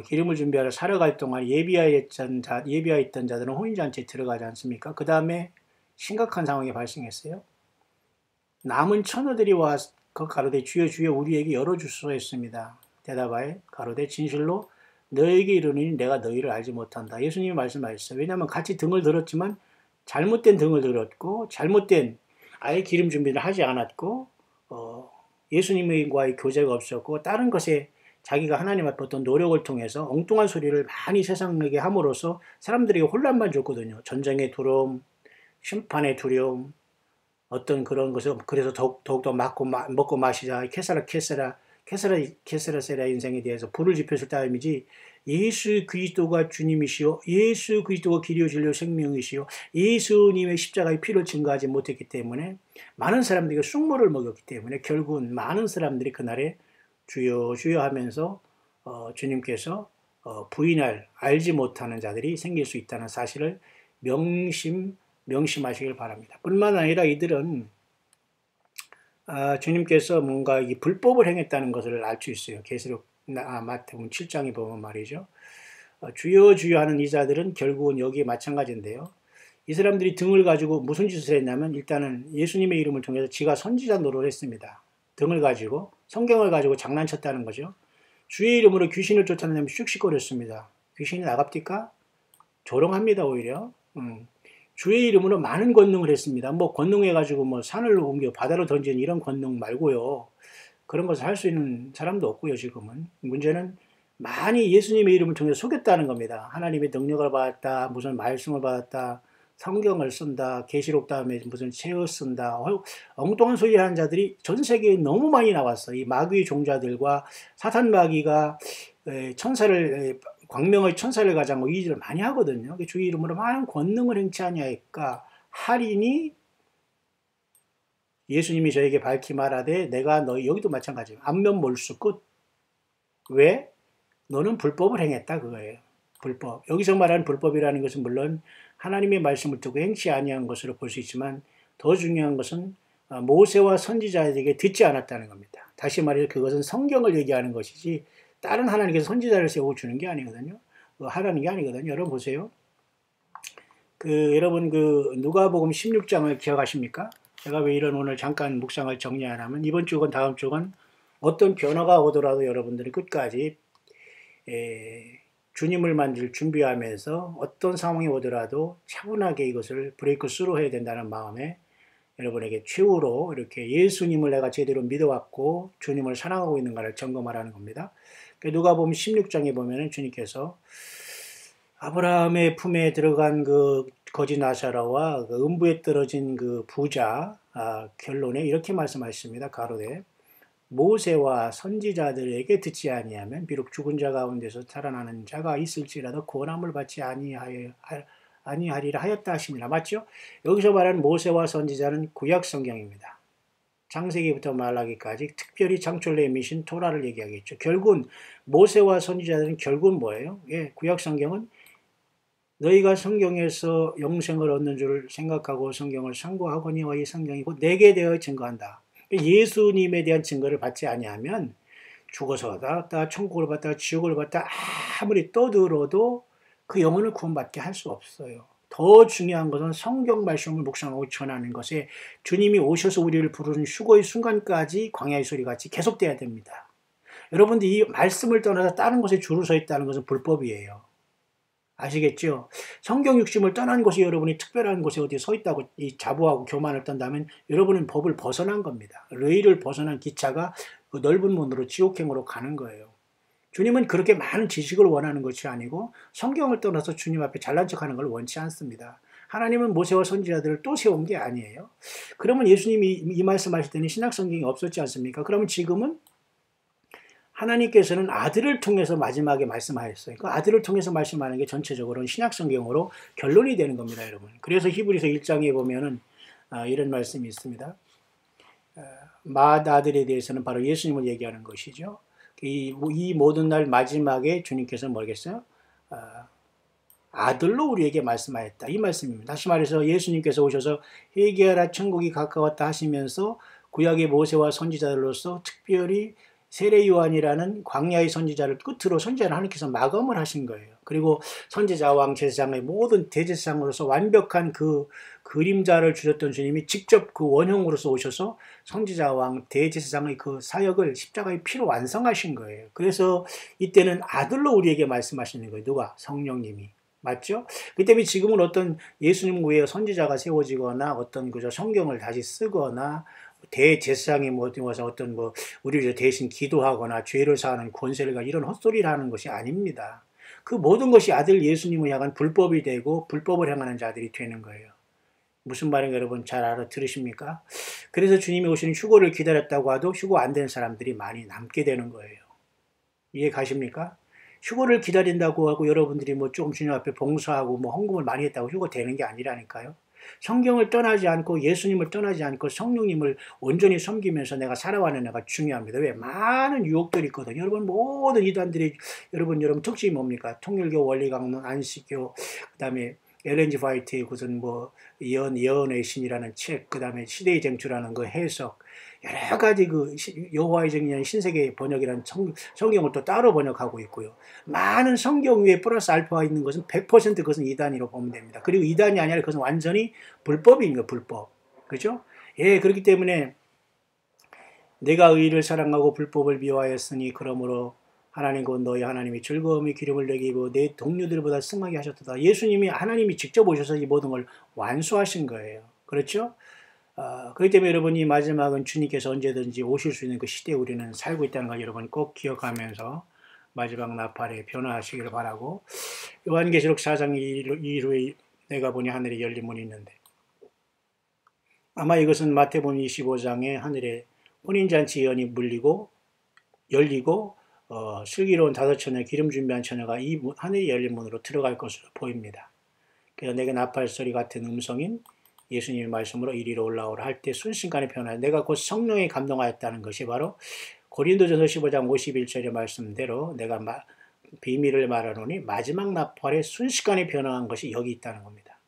기름을 준비하러 살아갈 동안 예비하였던 자들은 혼인잔치에 들어가지 않습니까? 그 다음에 심각한 상황이 발생했어요. 남은 처녀들이 와서 가로되 주여 우리에게 열어주소서 했습니다. 대답하여 가로되 진실로 너에게 이르노니 내가 너희를 알지 못한다. 예수님이 말씀하셨어요. 왜냐하면 같이 등을 들었지만 잘못된 등을 들었고 잘못된 아예 기름 준비를 하지 않았고 예수님과의 교제가 없었고 다른 것에 자기가 하나님 앞에 어떤 노력을 통해서 엉뚱한 소리를 많이 세상에게 함으로써 사람들에게 혼란만 줬거든요. 전쟁의 두려움, 심판의 두려움, 어떤 그런 것을 그래서 더욱더 먹고 마시자 케세라 인생에 대해서 불을 지폈을 따름이지 예수 그리스도가 주님이시요 예수 그리스도가 길이요 진리요 생명이시요 예수님의 십자가의 피를 증거하지 못했기 때문에 많은 사람들이 쑥물을 먹였기 때문에 결국은 많은 사람들이 그날에 주여 주여 하면서 주님께서 알지 못하는 자들이 생길 수 있다는 사실을 명심하시길 바랍니다. 뿐만 아니라 이들은 주님께서 뭔가 이 불법을 행했다는 것을 알 수 있어요. 계시록 마태복음 7장에 보면 말이죠. 주여 주여 하는 이 자들은 결국은 여기에 마찬가지인데요. 이 사람들이 등을 가지고 무슨 짓을 했냐면 일단은 예수님의 이름을 통해서 지가 선지자 노릇을 했습니다. 등을 가지고 성경을 가지고 장난쳤다는 거죠. 주의 이름으로 귀신을 쫓아내면 씩씩거렸습니다. 귀신이 나갑니까? 조롱합니다 오히려. 주의 이름으로 많은 권능을 했습니다. 뭐 권능해가지고 뭐 산을 옮겨 바다로 던지는 이런 권능 말고요. 그런 것을 할 수 있는 사람도 없고요. 지금은 문제는 많이 예수님의 이름을 통해 속였다는 겁니다. 하나님의 능력을 받았다, 무슨 말씀을 받았다, 성경을 쓴다, 계시록 다음에 무슨 책을 쓴다, 엉뚱한 소리 하는 자들이 전 세계에 너무 많이 나왔어. 이 마귀의 종자들과 사탄 마귀가 천사를 광명의 천사를 가장하고 이 일을 많이 하거든요. 주 이름으로 많은 권능을 행치 아니하였까 하리니 예수님이 저에게 밝히 말하되 내가 너희 여기도 마찬가지예요. 안면몰수 끝. 왜? 너는 불법을 행했다 그거예요. 불법. 여기서 말하는 불법이라는 것은 물론 하나님의 말씀을 듣고 행치 아니한 것으로 볼 수 있지만 더 중요한 것은 모세와 선지자에게 듣지 않았다는 겁니다. 다시 말해서 그것은 성경을 얘기하는 것이지 다른 하나님께서 선지자를 세워주는 게 아니거든요. 하라는 게 아니거든요. 여러분 보세요. 여러분 누가복음 16장을 기억하십니까? 제가 왜 이런 오늘 잠깐 묵상을 정리하냐면 이번 주건 다음 주건 어떤 변화가 오더라도 여러분들이 끝까지 주님을 만질 준비하면서 어떤 상황이 오더라도 차분하게 이것을 브레이크 스루 해야 된다는 마음에 여러분에게 최후로 이렇게 예수님을 내가 제대로 믿어왔고 주님을 사랑하고 있는가를 점검하라는 겁니다. 누가복음 16장에 보면은 주님께서 아브라함의 품에 들어간 그 거지 나사로와 그 음부에 떨어진 그 부자 결론에 이렇게 말씀하셨습니다. 가로되 모세와 선지자들에게 듣지 아니하면 비록 죽은 자 가운데서 살아나는 자가 있을지라도 구원함을 받지 아니하리라 하였다 하시니라. 맞죠? 여기서 말하는 모세와 선지자는 구약 성경입니다. 창세기부터 말라기까지 특별히 창출내에 미신 토라를 얘기하겠죠. 결국은 모세와 선지자들은 결국은 뭐예요? 구약 성경은 너희가 성경에서 영생을 얻는 줄 생각하고 성경을 상고하거니와 이 성경이 곧 내게 대하여 증거한다. 예수님에 대한 증거를 받지 아니하면 죽어서 왔다 천국을 봤다 지옥을 봤다 아무리 떠들어도 그 영혼을 구원받게 할 수 없어요. 더 중요한 것은 성경 말씀을 묵상하고 전하는 것에 주님이 오셔서 우리를 부르는 휴거의 순간까지 광야의 소리같이 계속돼야 됩니다. 여러분들 이 말씀을 떠나서 다른 곳에 줄을 서 있다는 것은 불법이에요. 아시겠죠? 성경 육심을 떠난 곳이 여러분이 특별한 곳에 어디 서 있다고 이 자부하고 교만을 떤다면 여러분은 법을 벗어난 겁니다. 레일을 벗어난 기차가 그 넓은 문으로 지옥행으로 가는 거예요. 주님은 그렇게 많은 지식을 원하는 것이 아니고 성경을 떠나서 주님 앞에 잘난 척하는 걸 원치 않습니다. 하나님은 모세와 선지자들을 또 세운 게 아니에요. 그러면 예수님이 이 말씀하실 때는 신약 성경이 없었지 않습니까? 그러면 지금은 하나님께서는 아들을 통해서 마지막에 말씀하셨어요. 그 아들을 통해서 말씀하는 게 전체적으로는 신약 성경으로 결론이 되는 겁니다, 여러분. 그래서 히브리서 1장에 보면은 이런 말씀이 있습니다. 맏아들에 대해서는 바로 예수님을 얘기하는 것이죠. 이 모든 날 마지막에 주님께서 뭐겠어요? 아들로 우리에게 말씀하였다. 이 말씀입니다. 다시 말해서 예수님께서 오셔서 회개하라 천국이 가까웠다 하시면서 구약의 모세와 선지자들로서 특별히 세례 요한이라는 광야의 선지자를 끝으로 선지자를 하나님께서 마감을 하신 거예요. 그리고 선지자 왕 제사장의 모든 대제사장으로서 완벽한 그 그림자를 주셨던 주님이 직접 그 원형으로서 오셔서 선지자 왕 대제사장의 그 사역을 십자가의 피로 완성하신 거예요. 그래서 이때는 아들로 우리에게 말씀하시는 거예요. 누가? 성령님이. 맞죠? 그 때문에 지금은 어떤 예수님 외에 선지자가 세워지거나 어떤 그저 성경을 다시 쓰거나 대제사장이 모여서 어떤 우리를 대신 기도하거나 죄를 사하는 권세를 가 이런 헛소리를 하는 것이 아닙니다. 그 모든 것이 아들 예수님을 향한 불법이 되고 불법을 행하는 자들이 되는 거예요. 무슨 말인가 여러분 잘 알아들으십니까? 그래서 주님이 오시는 휴거를 기다렸다고 해도 휴거 안 된 사람들이 많이 남게 되는 거예요. 이해 가십니까? 휴거를 기다린다고 하고 여러분들이 조금 주님 앞에 봉사하고 헌금을 많이 했다고 휴거 되는 게 아니라니까요. 성경을 떠나지 않고 예수님을 떠나지 않고 성령님을 온전히 섬기면서 내가 살아가는 내가 중요합니다. 왜? 많은 유혹들이 있거든요. 여러분 모든 이단들이 여러분 특징이 뭡니까? 통일교, 원리강론, 안식교, 그다음에 엘렌지 화이트의 무슨 예언의 신이라는 책, 그다음에 시대의 쟁취라는 그 해석, 여러 가지 여호와의 정의라는 신세계 번역이라는 성경을 또 따로 번역하고 있고요. 많은 성경 위에 플러스 알파가 있는 것은 100% 그것은 이단이라고 보면 됩니다. 그리고 이단이 아니라 그것은 완전히 불법인 거예요, 불법. 그죠? 그렇기 때문에 내가 의를 사랑하고 불법을 미워하였으니 그러므로 하나님 곧 너희 하나님이 즐거움의 기름을 내게 입어 내 동료들보다 승하게 하셨도다. 예수님이 하나님이 직접 오셔서 이 모든 걸 완수하신 거예요. 그렇죠? 그렇기 때문에 여러분이 마지막은 주님께서 언제든지 오실 수 있는 그 시대에 우리는 살고 있다는 걸 여러분 꼭 기억하면서 마지막 나팔에 변화하시기를 바라고 요한계시록 4장 2루에 내가 보니 하늘에 열린 문이 있는데 아마 이것은 마태복음 25장에 하늘에 혼인잔치 예언이 열리고 슬기로운 다섯 처녀, 기름 준비한 처녀가 이 하늘이 열린 문으로 들어갈 것으로 보입니다. 그래서 내게 나팔 소리 같은 음성인 예수님의 말씀으로 이리로 올라오라 할 때 순식간에 변화해 내가 곧 성령에 감동하였다는 것이 바로 고린도전서 15장 51절의 말씀대로 내가 비밀을 말하노니 마지막 나팔에 순식간에 변화한 것이 여기 있다는 겁니다.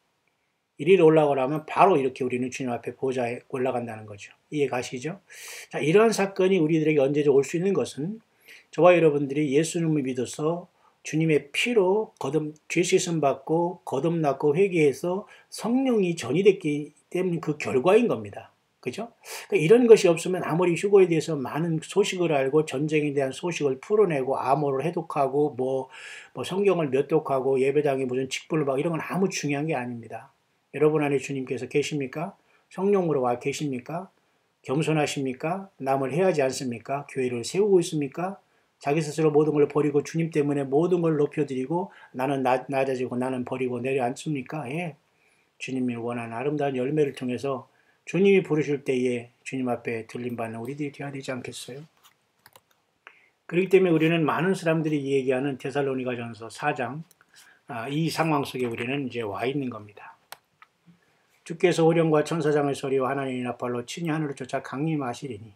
이리로 올라오라면 바로 이렇게 우리는 주님 앞에 보좌에 올라간다는 거죠. 이해 가시죠? 자, 이러한 사건이 우리들에게 언제든지 올 수 있는 것은 저와 여러분들이 예수님을 믿어서 주님의 피로 죄 씻음 받고 거듭났고 회개해서 성령이 전이 됐기 때문에 그 결과인 겁니다. 그죠? 그러니까 이런 것이 없으면 아무리 휴거에 대해서 많은 소식을 알고 전쟁에 대한 소식을 풀어내고 암호를 해독하고 뭐 성경을 몇 독하고 예배당에 무슨 직분을 받고 이런 건 아무 중요한 게 아닙니다. 여러분 안에 주님께서 계십니까? 성령으로 와 계십니까? 겸손하십니까? 남을 해하지 않습니까? 교회를 세우고 있습니까? 자기 스스로 모든 걸 버리고 주님 때문에 모든 걸 높여드리고 나는 낮아지고 나는 버리고 내려앉습니까? 예. 주님이 원하는 아름다운 열매를 통해서 주님이 부르실 때에 주님 앞에 들림받는 우리들이 되어야 되지 않겠어요? 그렇기 때문에 우리는 많은 사람들이 얘기하는 데살로니가전서 4장 이 상황 속에 우리는 이제 와 있는 겁니다. 주께서 호령과 천사장의 소리와 하나님의 나팔로 친히 하늘을 쫓아 강림하시리니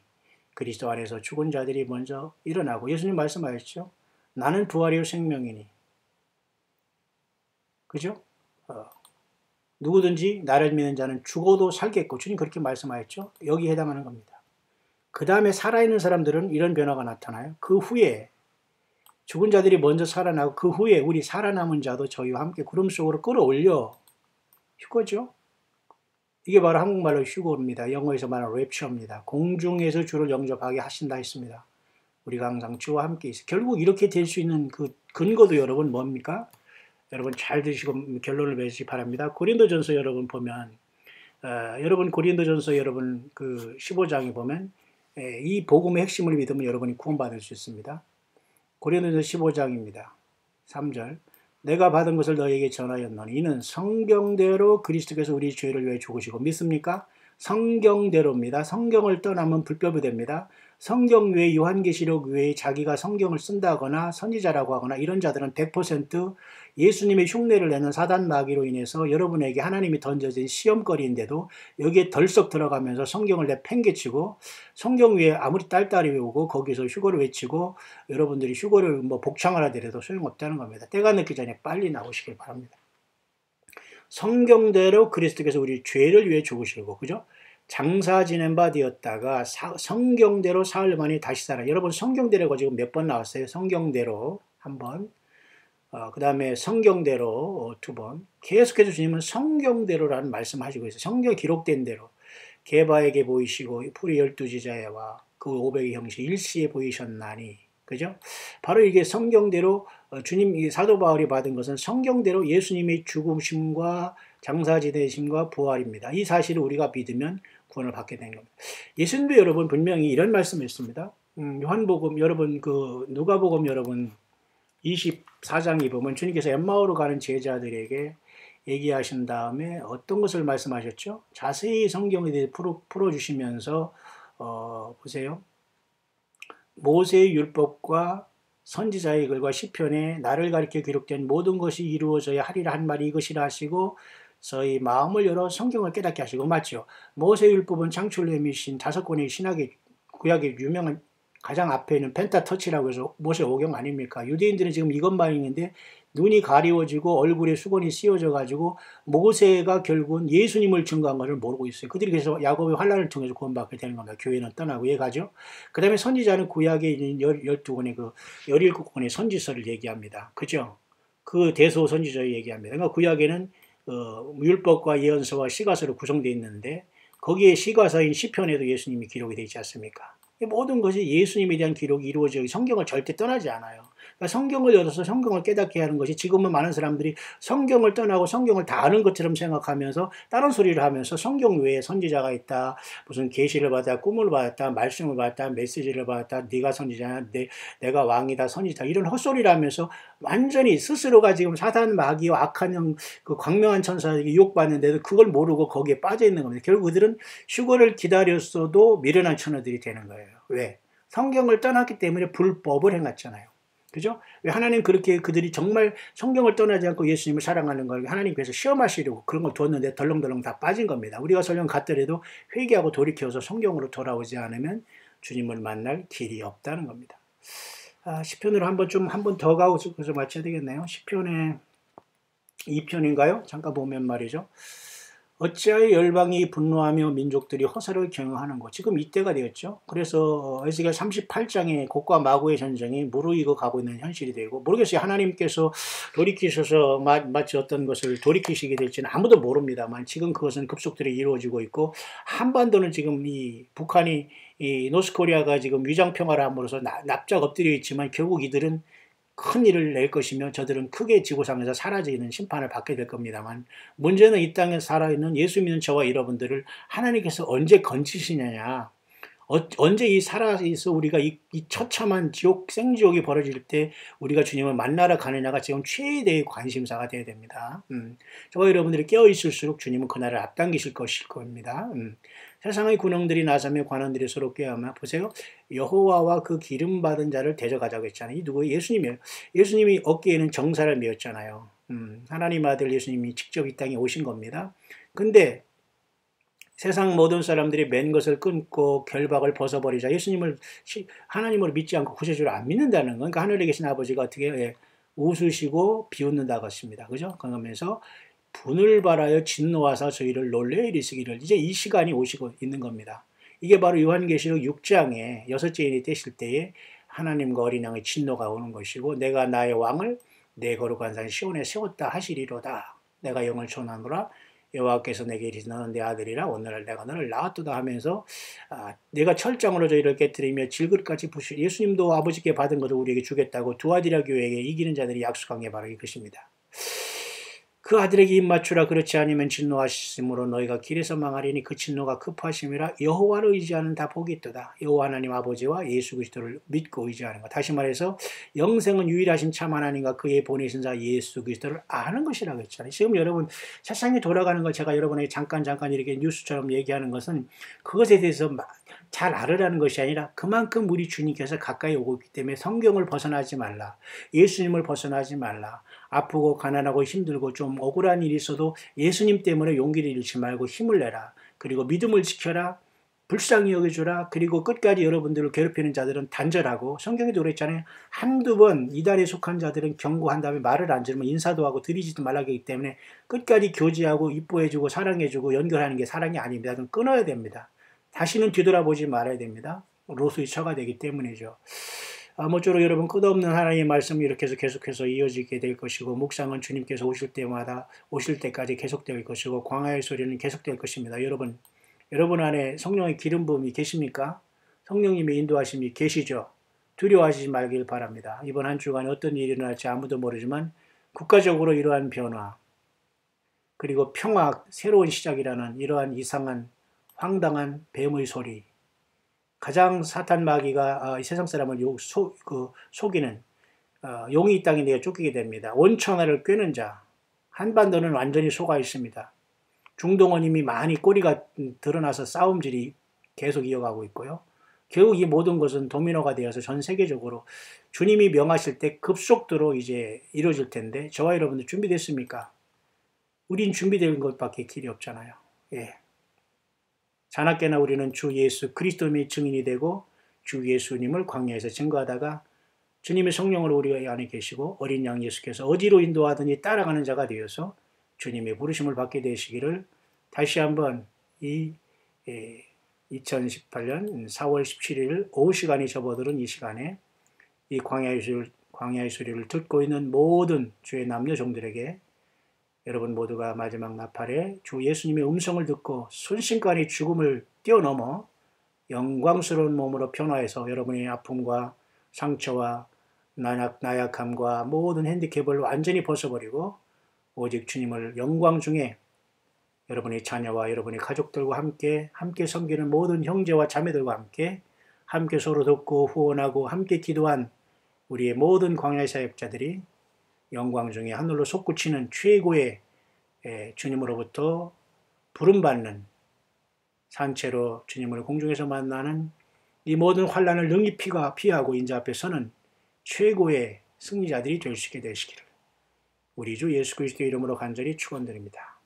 그리스도 안에서 죽은 자들이 먼저 일어나고 예수님 말씀하셨죠. 나는 부활이요 생명이니. 그죠? 누구든지 나를 믿는 자는 죽어도 살겠고 주님 그렇게 말씀하셨죠. 여기 해당하는 겁니다. 그 다음에 살아있는 사람들은 이런 변화가 나타나요. 그 후에 죽은 자들이 먼저 살아나고 그 후에 우리 살아남은 자도 저희와 함께 구름 속으로 끌어올려. 휴거죠. 이게 바로 한국말로 휴거입니다. 영어에서 말하는 랩처입니다. 공중에서 주를 영접하게 하신다 했습니다. 우리가 항상 주와 함께 있어. 결국 이렇게 될 수 있는 그 근거도 여러분 뭡니까? 여러분 잘 드시고 결론을 맺으시기 바랍니다. 고린도전서 여러분 보면 여러분 고린도전서 여러분 그 15장에 보면 이 복음의 핵심을 믿으면 여러분이 구원받을 수 있습니다. 고린도전서 15장입니다. 3절 내가 받은 것을 너에게 전하였노니 이는 성경대로 그리스도께서 우리 죄를 위해 죽으시고 믿습니까? 성경대로입니다. 성경을 떠나면 불법이 됩니다. 성경 외에 요한계시록 외에 자기가 성경을 쓴다거나 선지자라고 하거나 이런 자들은 100% 예수님의 흉내를 내는 사단 마귀로 인해서 여러분에게 하나님이 던져진 시험거리인데도 여기에 덜썩 들어가면서 성경을 내팽개치고 성경 위에 아무리 딸딸이 외우고 거기서 휴거를 외치고 여러분들이 휴거를 복창을 하더라도 소용없다는 겁니다. 때가 늦기 전에 빨리 나오시길 바랍니다. 성경대로 그리스도께서 우리 죄를 위해 죽으시고 그죠? 장사 지낸 바 되었다가 성경대로 사흘 만에 다시 살아. 여러분 성경대로가 지금 몇 번 나왔어요? 성경대로 한 번. 그 다음에 성경대로 두 번. 계속해서 주님은 성경대로라는 말씀하시고 있어요. 성경에 기록된 대로. 게바에게 보이시고 풀이 12지자와 그 500의 형시 일시에 보이셨나니. 그죠? 바로 이게 성경대로 주님 사도 바울이 받은 것은 성경대로 예수님의 죽으심과 장사 지내심과 부활입니다. 이 사실을 우리가 믿으면 구원을 받게 된 겁니다. 예수님도 여러분 분명히 이런 말씀을 했습니다. 요한복음 여러분 그 누가복음 여러분 24장에 보면 주님께서 엠마오로 가는 제자들에게 얘기하신 다음에 어떤 것을 말씀하셨죠? 자세히 성경에 대해 풀어주시면서 보세요. 모세의 율법과 선지자의 글과 시편에 나를 가리켜 기록된 모든 것이 이루어져야 하리라 한 말이 이것이라 하시고 저희 마음을 열어 성경을 깨닫게 하시고 맞죠? 모세의 율법은 창출림이신 5권의 신학의 구약의 유명한 가장 앞에 있는 펜타터치라고 해서 모세 오경 아닙니까? 유대인들은 지금 이것만 있는데 눈이 가리워지고 얼굴에 수건이 씌워져 가지고 모세가 결국은 예수님을 증거한 것을 모르고 있어요. 그들이 그래서 야곱의 환란을 통해서 구원받게 되는 겁니다. 교회는 떠나고 얘가죠. 그 다음에 선지자는 구약에 있는 12권의 그 17권의 선지서를 얘기합니다. 그죠? 그 대소 선지자를 얘기합니다. 그러니까 구약에는 율법과 예언서와 시가서로 구성되어 있는데 거기에 시가서인 시편에도 예수님이 기록이 되어 있지 않습니까? 모든 것이 예수님에 대한 기록이 이루어져 성경을 절대 떠나지 않아요. 그러니까 성경을 열어서 성경을 깨닫게 하는 것이 지금은 많은 사람들이 성경을 떠나고 성경을 다 아는 것처럼 생각하면서 다른 소리를 하면서 성경 외에 선지자가 있다. 무슨 계시를 받았다. 꿈을 받았다. 말씀을 받았다. 메시지를 받았다. 네가 선지자냐. 내가 왕이다. 선지자. 이런 헛소리를 하면서 완전히 스스로가 지금 사단 마귀와 악한 그 광명한 천사에게 유혹받는데도 그걸 모르고 거기에 빠져 있는 겁니다. 결국 그들은 휴거를 기다렸어도 미련한 처녀들이 되는 거예요. 왜? 성경을 떠났기 때문에 불법을 행했잖아요. 그죠? 왜 하나님 그렇게 그들이 정말 성경을 떠나지 않고 예수님을 사랑하는 걸 하나님께서 시험하시려고 그런 걸 뒀는데 덜렁덜렁 다 빠진 겁니다. 우리가 설령 갔더라도 회개하고 돌이켜서 성경으로 돌아오지 않으면 주님을 만날 길이 없다는 겁니다. 시편으로 한 번 더 가고 그래서 마쳐야 되겠네요. 시편의 2편인가요? 잠깐 보면 말이죠. 어찌하여 열방이 분노하며 민족들이 허사를 경영하는고. 지금 이때가 되었죠. 그래서 에스겔 38장에 곡과 마구의 전쟁이 무르익어 가고 있는 현실이 되고, 모르겠어요. 하나님께서 돌이키셔서 마치 어떤 것을 돌이키시게 될지는 아무도 모릅니다만 지금 그것은 급속도로 이루어지고 있고, 한반도는 지금 이 북한이 이 노스코리아가 지금 위장평화를 함으로써 납작 엎드려 있지만 결국 이들은 큰 일을 낼 것이며 저들은 크게 지구상에서 사라지는 심판을 받게 될 겁니다만, 문제는 이 땅에 살아있는 예수 믿는 저와 여러분들을 하나님께서 언제 건지시느냐, 언제 이 살아있어 우리가 이 처참한 지옥, 생지옥이 벌어질 때 우리가 주님을 만나러 가느냐가 지금 최대의 관심사가 되어야 됩니다. 저와 여러분들이 깨어있을수록 주님은 그날을 앞당기실 것일 겁니다. 세상의 군왕들이 나서며 관원들이 서로 꾀하며, 보세요. 여호와와 그 기름 받은 자를 대적하자고 했잖아요. 이 누구예요? 예수님이에요. 예수님이 어깨에는 정사를 메었잖아요. 하나님 아들 예수님이 직접 이 땅에 오신 겁니다. 근데 세상 모든 사람들이 맨 것을 끊고 결박을 벗어버리자 예수님을 하나님으로 믿지 않고 구세주를 안 믿는다는 건, 그러니까 하늘에 계신 아버지가 어떻게 해요? 웃으시고 비웃는다고 했습니다. 그죠? 그러면서 분을 발하여 진노하사 저희를 놀래 이르시기를, 이제 이 시간이 오시고 있는 겁니다. 이게 바로 요한계시록 6장에 여섯째 인이 되실 때에 하나님과 어린 양의 진노가 오는 것이고, 내가 나의 왕을 내 거룩한 산 시온에 세웠다 하시리로다. 내가 영을 전하노라. 여호와께서 내게 이르시되 너는 내 아들이라 오늘날 내가 너를 낳았도다 하면서 내가 철장으로 저희를 깨뜨리며 질그릇같이 부시, 예수님도 아버지께 받은 것을 우리에게 주겠다고 두아디라 교회에게 이기는 자들이 약속한 게 바로 이것입니다. 그 아들에게 입 맞추라. 그렇지 않으면 진노하심으로 너희가 길에서 망하리니 그 진노가 급하심이라. 여호와를 의지하는 다 복이 있도다. 여호와 하나님 아버지와 예수 그리스도를 믿고 의지하는 것. 다시 말해서 영생은 유일하신 참 하나님과 그의 보내신 자 예수 그리스도를 아는 것이라고 했잖아요. 지금 여러분 세상이 돌아가는 걸 제가 여러분에게 잠깐 이렇게 뉴스처럼 얘기하는 것은 그것에 대해서 잘 알으라는 것이 아니라 그만큼 우리 주님께서 가까이 오고 있기 때문에 성경을 벗어나지 말라. 예수님을 벗어나지 말라. 아프고 가난하고 힘들고 좀 억울한 일이 있어도 예수님 때문에 용기를 잃지 말고 힘을 내라. 그리고 믿음을 지켜라. 불쌍히 여겨주라. 그리고 끝까지 여러분들을 괴롭히는 자들은 단절하고, 성경에도 그랬잖아요. 한두 번 이단에 속한 자들은 경고한 다음에 말을 안 들으면 인사도 하고 들이지도 말라고 하기 때문에 끝까지 교제하고 이뻐해주고 사랑해주고 연결하는 게 사랑이 아닙니다. 그럼 끊어야 됩니다. 다시는 뒤돌아보지 말아야 됩니다. 로스의 처가 되기 때문이죠. 아무쪼록 여러분 끝없는 하나님의 말씀이 이렇게 해서 계속해서 이어지게 될 것이고, 묵상은 주님께서 오실 때마다 오실 때까지 계속될 것이고, 광야의 소리는 계속될 것입니다. 여러분 안에 성령의 기름 부음이 계십니까? 성령님의 인도하심이 계시죠? 두려워하시지 말길 바랍니다. 이번 한 주간에 어떤 일이 일어날지 아무도 모르지만 국가적으로 이러한 변화, 그리고 평화, 새로운 시작이라는 이러한 이상한 황당한 뱀의 소리, 가장 사탄 마귀가 이 세상 사람을 속이는 용이 이 땅에 내어 쫓기게 됩니다. 온천하를 꿰는 자, 한반도는 완전히 속아 있습니다. 중동은 이미 많이 꼬리가 드러나서 싸움질이 계속 이어가고 있고요. 결국 이 모든 것은 도미노가 되어서 전 세계적으로 주님이 명하실 때 급속도로 이제 이루어질 텐데, 저와 여러분들 준비됐습니까? 우린 준비된 것밖에 길이 없잖아요. 예. 자나깨나 우리는 주 예수 그리스도의 증인이 되고 주 예수님을 광야에서 증거하다가 주님의 성령으로 우리 안에 계시고 어린 양 예수께서 어디로 인도하더니 따라가는 자가 되어서 주님의 부르심을 받게 되시기를 다시 한번 이 2018년 4월 17일 오후 시간이 접어들은 이 시간에 이 광야의 소리를 듣고 있는 모든 주의 남녀 종들에게, 여러분 모두가 마지막 나팔에 주 예수님의 음성을 듣고 순식간에 죽음을 뛰어넘어 영광스러운 몸으로 변화해서 여러분의 아픔과 상처와 나약함과 모든 핸디캡을 완전히 벗어버리고 오직 주님을 영광 중에 여러분의 자녀와 여러분의 가족들과 함께 섬기는 모든 형제와 자매들과 함께 서로 돕고 후원하고 함께 기도한 우리의 모든 광야의 사역자들이 영광 중에 하늘로 솟구치는 최고의 주님으로부터 부름받는 산채로 주님을 공중에서 만나는 이 모든 환난을 능히 피하고 인자 앞에 서는 최고의 승리자들이 될 수 있게 되시기를 우리 주 예수 그리스도의 이름으로 간절히 축원드립니다.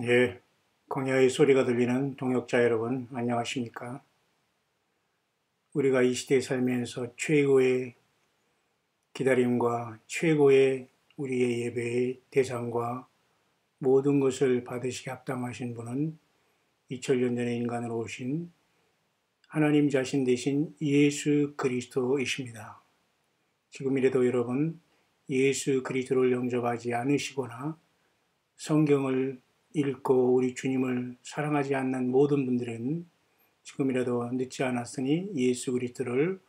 예, 광야의 소리가 들리는 동역자 여러분 안녕하십니까? 우리가 이 시대에 살면서 최고의 기다림과 최고의 우리의 예배의 대상과 모든 것을 받으시기 합당하신 분은 2000년 전에 인간으로 오신 하나님 자신 되신 예수 그리스도이십니다. 지금이라도 여러분 예수 그리스도를 영접하지 않으시거나 성경을 읽고 우리 주님을 사랑하지 않는 모든 분들은 지금이라도 늦지 않았으니 예수 그리스도를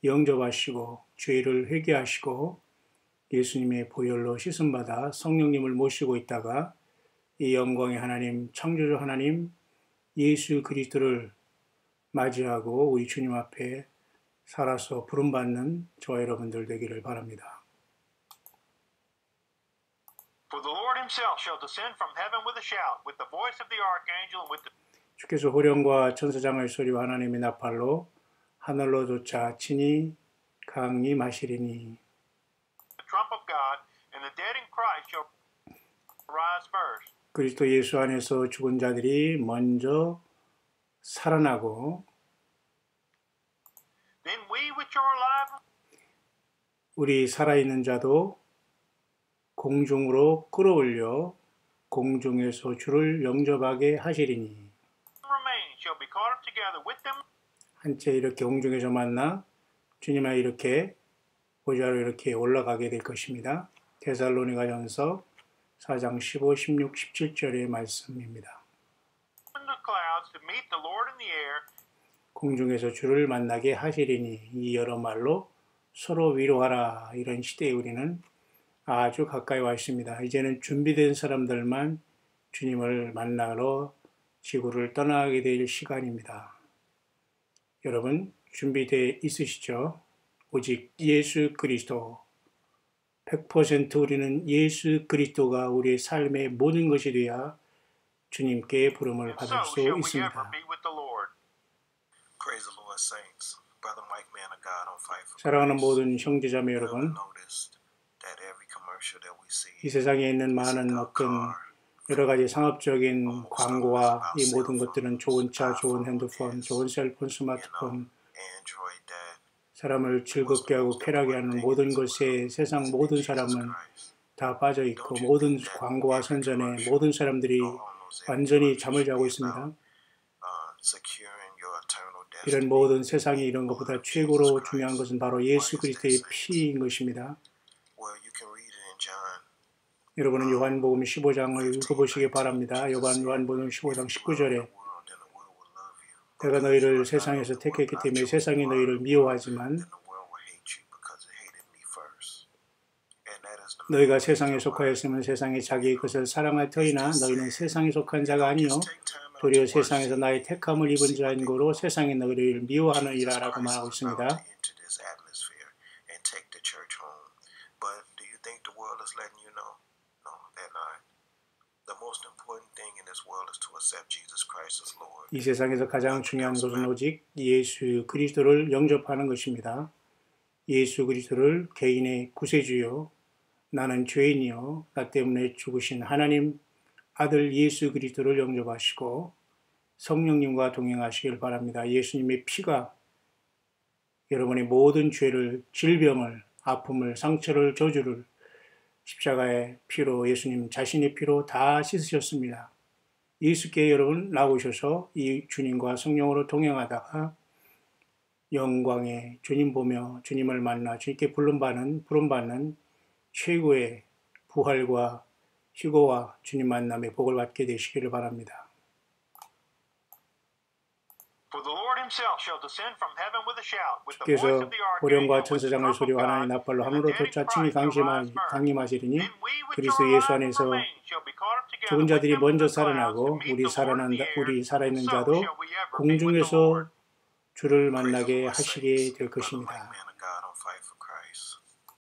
영접하시고 죄를 회개하시고 예수님의 보혈로 씻음받아 성령님을 모시고 있다가 이 영광의 하나님, 창조주 하나님 예수 그리스도를 맞이하고 우리 주님 앞에 살아서 부름받는 저와 여러분들 되기를 바랍니다. For the Lord himself shall descend from heaven with a shout, with the voice of the archangel and with the 주께서 호령과 천사장의 소리와 하나님의 나팔로 하늘로 쫓아 친히 강림하시리니 trump of God, and the dead in Christ shall rise first. 그리스도 예수 안에서 죽은 자들이 먼저 살아나고 Then we which are alive 우리 살아있는 자도 공중으로 끌어올려 공중에서 주를 영접하게 하시리니 remain shall be caught up together with them 한채 이렇게 공중에서 만나 주님과 이렇게 보좌로 이렇게 올라가게 될 것입니다. 데살로니가전서 4장 15, 16, 17절의 말씀입니다. in the clouds to meet the Lord in the air. 공중에서 주를 만나게 하시리니 이 여러 말로 서로 위로하라. 이런 시대에 우리는 아주 가까이 와 있습니다. 이제는 준비된 사람들만 주님을 만나러 지구를 떠나게 될 시간입니다. 여러분 준비되어 있으시죠? 오직 예수 그리스도 100% 우리는 예수 그리스도가 우리의 삶의 모든 것이 되어야 주님께 부름을 And 받을 so 수 shall we ever 있습니다. be with the Lord. Praise the Lord, saints. Brother Mike, man of God, on fight for 사랑하는 Christ. 모든 형제자매 You ever 여러분, noticed that every commercial that we see 이 세상에 있는 is a 많은 good 어떤 car, 여러 가지 상업적인 광고와 이 모든 것들은 좋은 차, 좋은 핸드폰, 좋은 셀폰, 스마트폰, Android that 사람을 즐겁게 하고 쾌락게 하는 모든 것에 세상 모든 사람은 다 빠져 있고 모든 광고와 선전에 모든 사람들이 완전히 잠을 자고 있습니다. securing your eternal 이런 destiny. 모든 세상이 이런 것보다 최고로 중요한 것은 바로 예수 그리스도의 피인 것입니다. Well, you can read it in John. 여러분은 요한복음 15장을 읽어보시기 바랍니다. 요한복음 15장 19절에 내가 너희를 세상에서 택했기 때문에 세상이 너희를 미워하지만 너희가 세상에 속하였으면 세상이 자기의 것을 사랑할 터이나 너희는 세상에 속한 자가 아니요 도리어 세상에서 나의 택함을 입은 자인 거로 세상이 너희를 미워하느니라 라고 말하고 있습니다. 이 세상에서 가장 중요한 것은 오직 예수 그리스도를 영접하는 것입니다. 예수 그리스도를 개인의 구세주요 나는 죄인이요 나 때문에 죽으신 하나님 아들 예수 그리스도를 영접하시고 성령님과 동행하시길 바랍니다. 예수님의 피가 여러분의 모든 죄를, 질병을, 아픔을, 상처를, 저주를 십자가의 피로 예수님 자신의 피로 다 씻으셨습니다. 예수께 여러분 나오셔서 이 주님과 성령으로 동행하다가 영광의 주님 보며 주님을 만나 주님께 부름받는 최고의 부활과 휴거와 주님 만남의 복을 받게 되시기를 바랍니다. 주께서 호령과 천사장의 소리와 하나님의 나팔로 하늘로 쫓아 친히 강림하시리니 그리스도 예수 안에서 죽은 자들이 먼저 살아나고 우리 살아있는 자도 공중에서 주를 만나게 하시게 될 것입니다.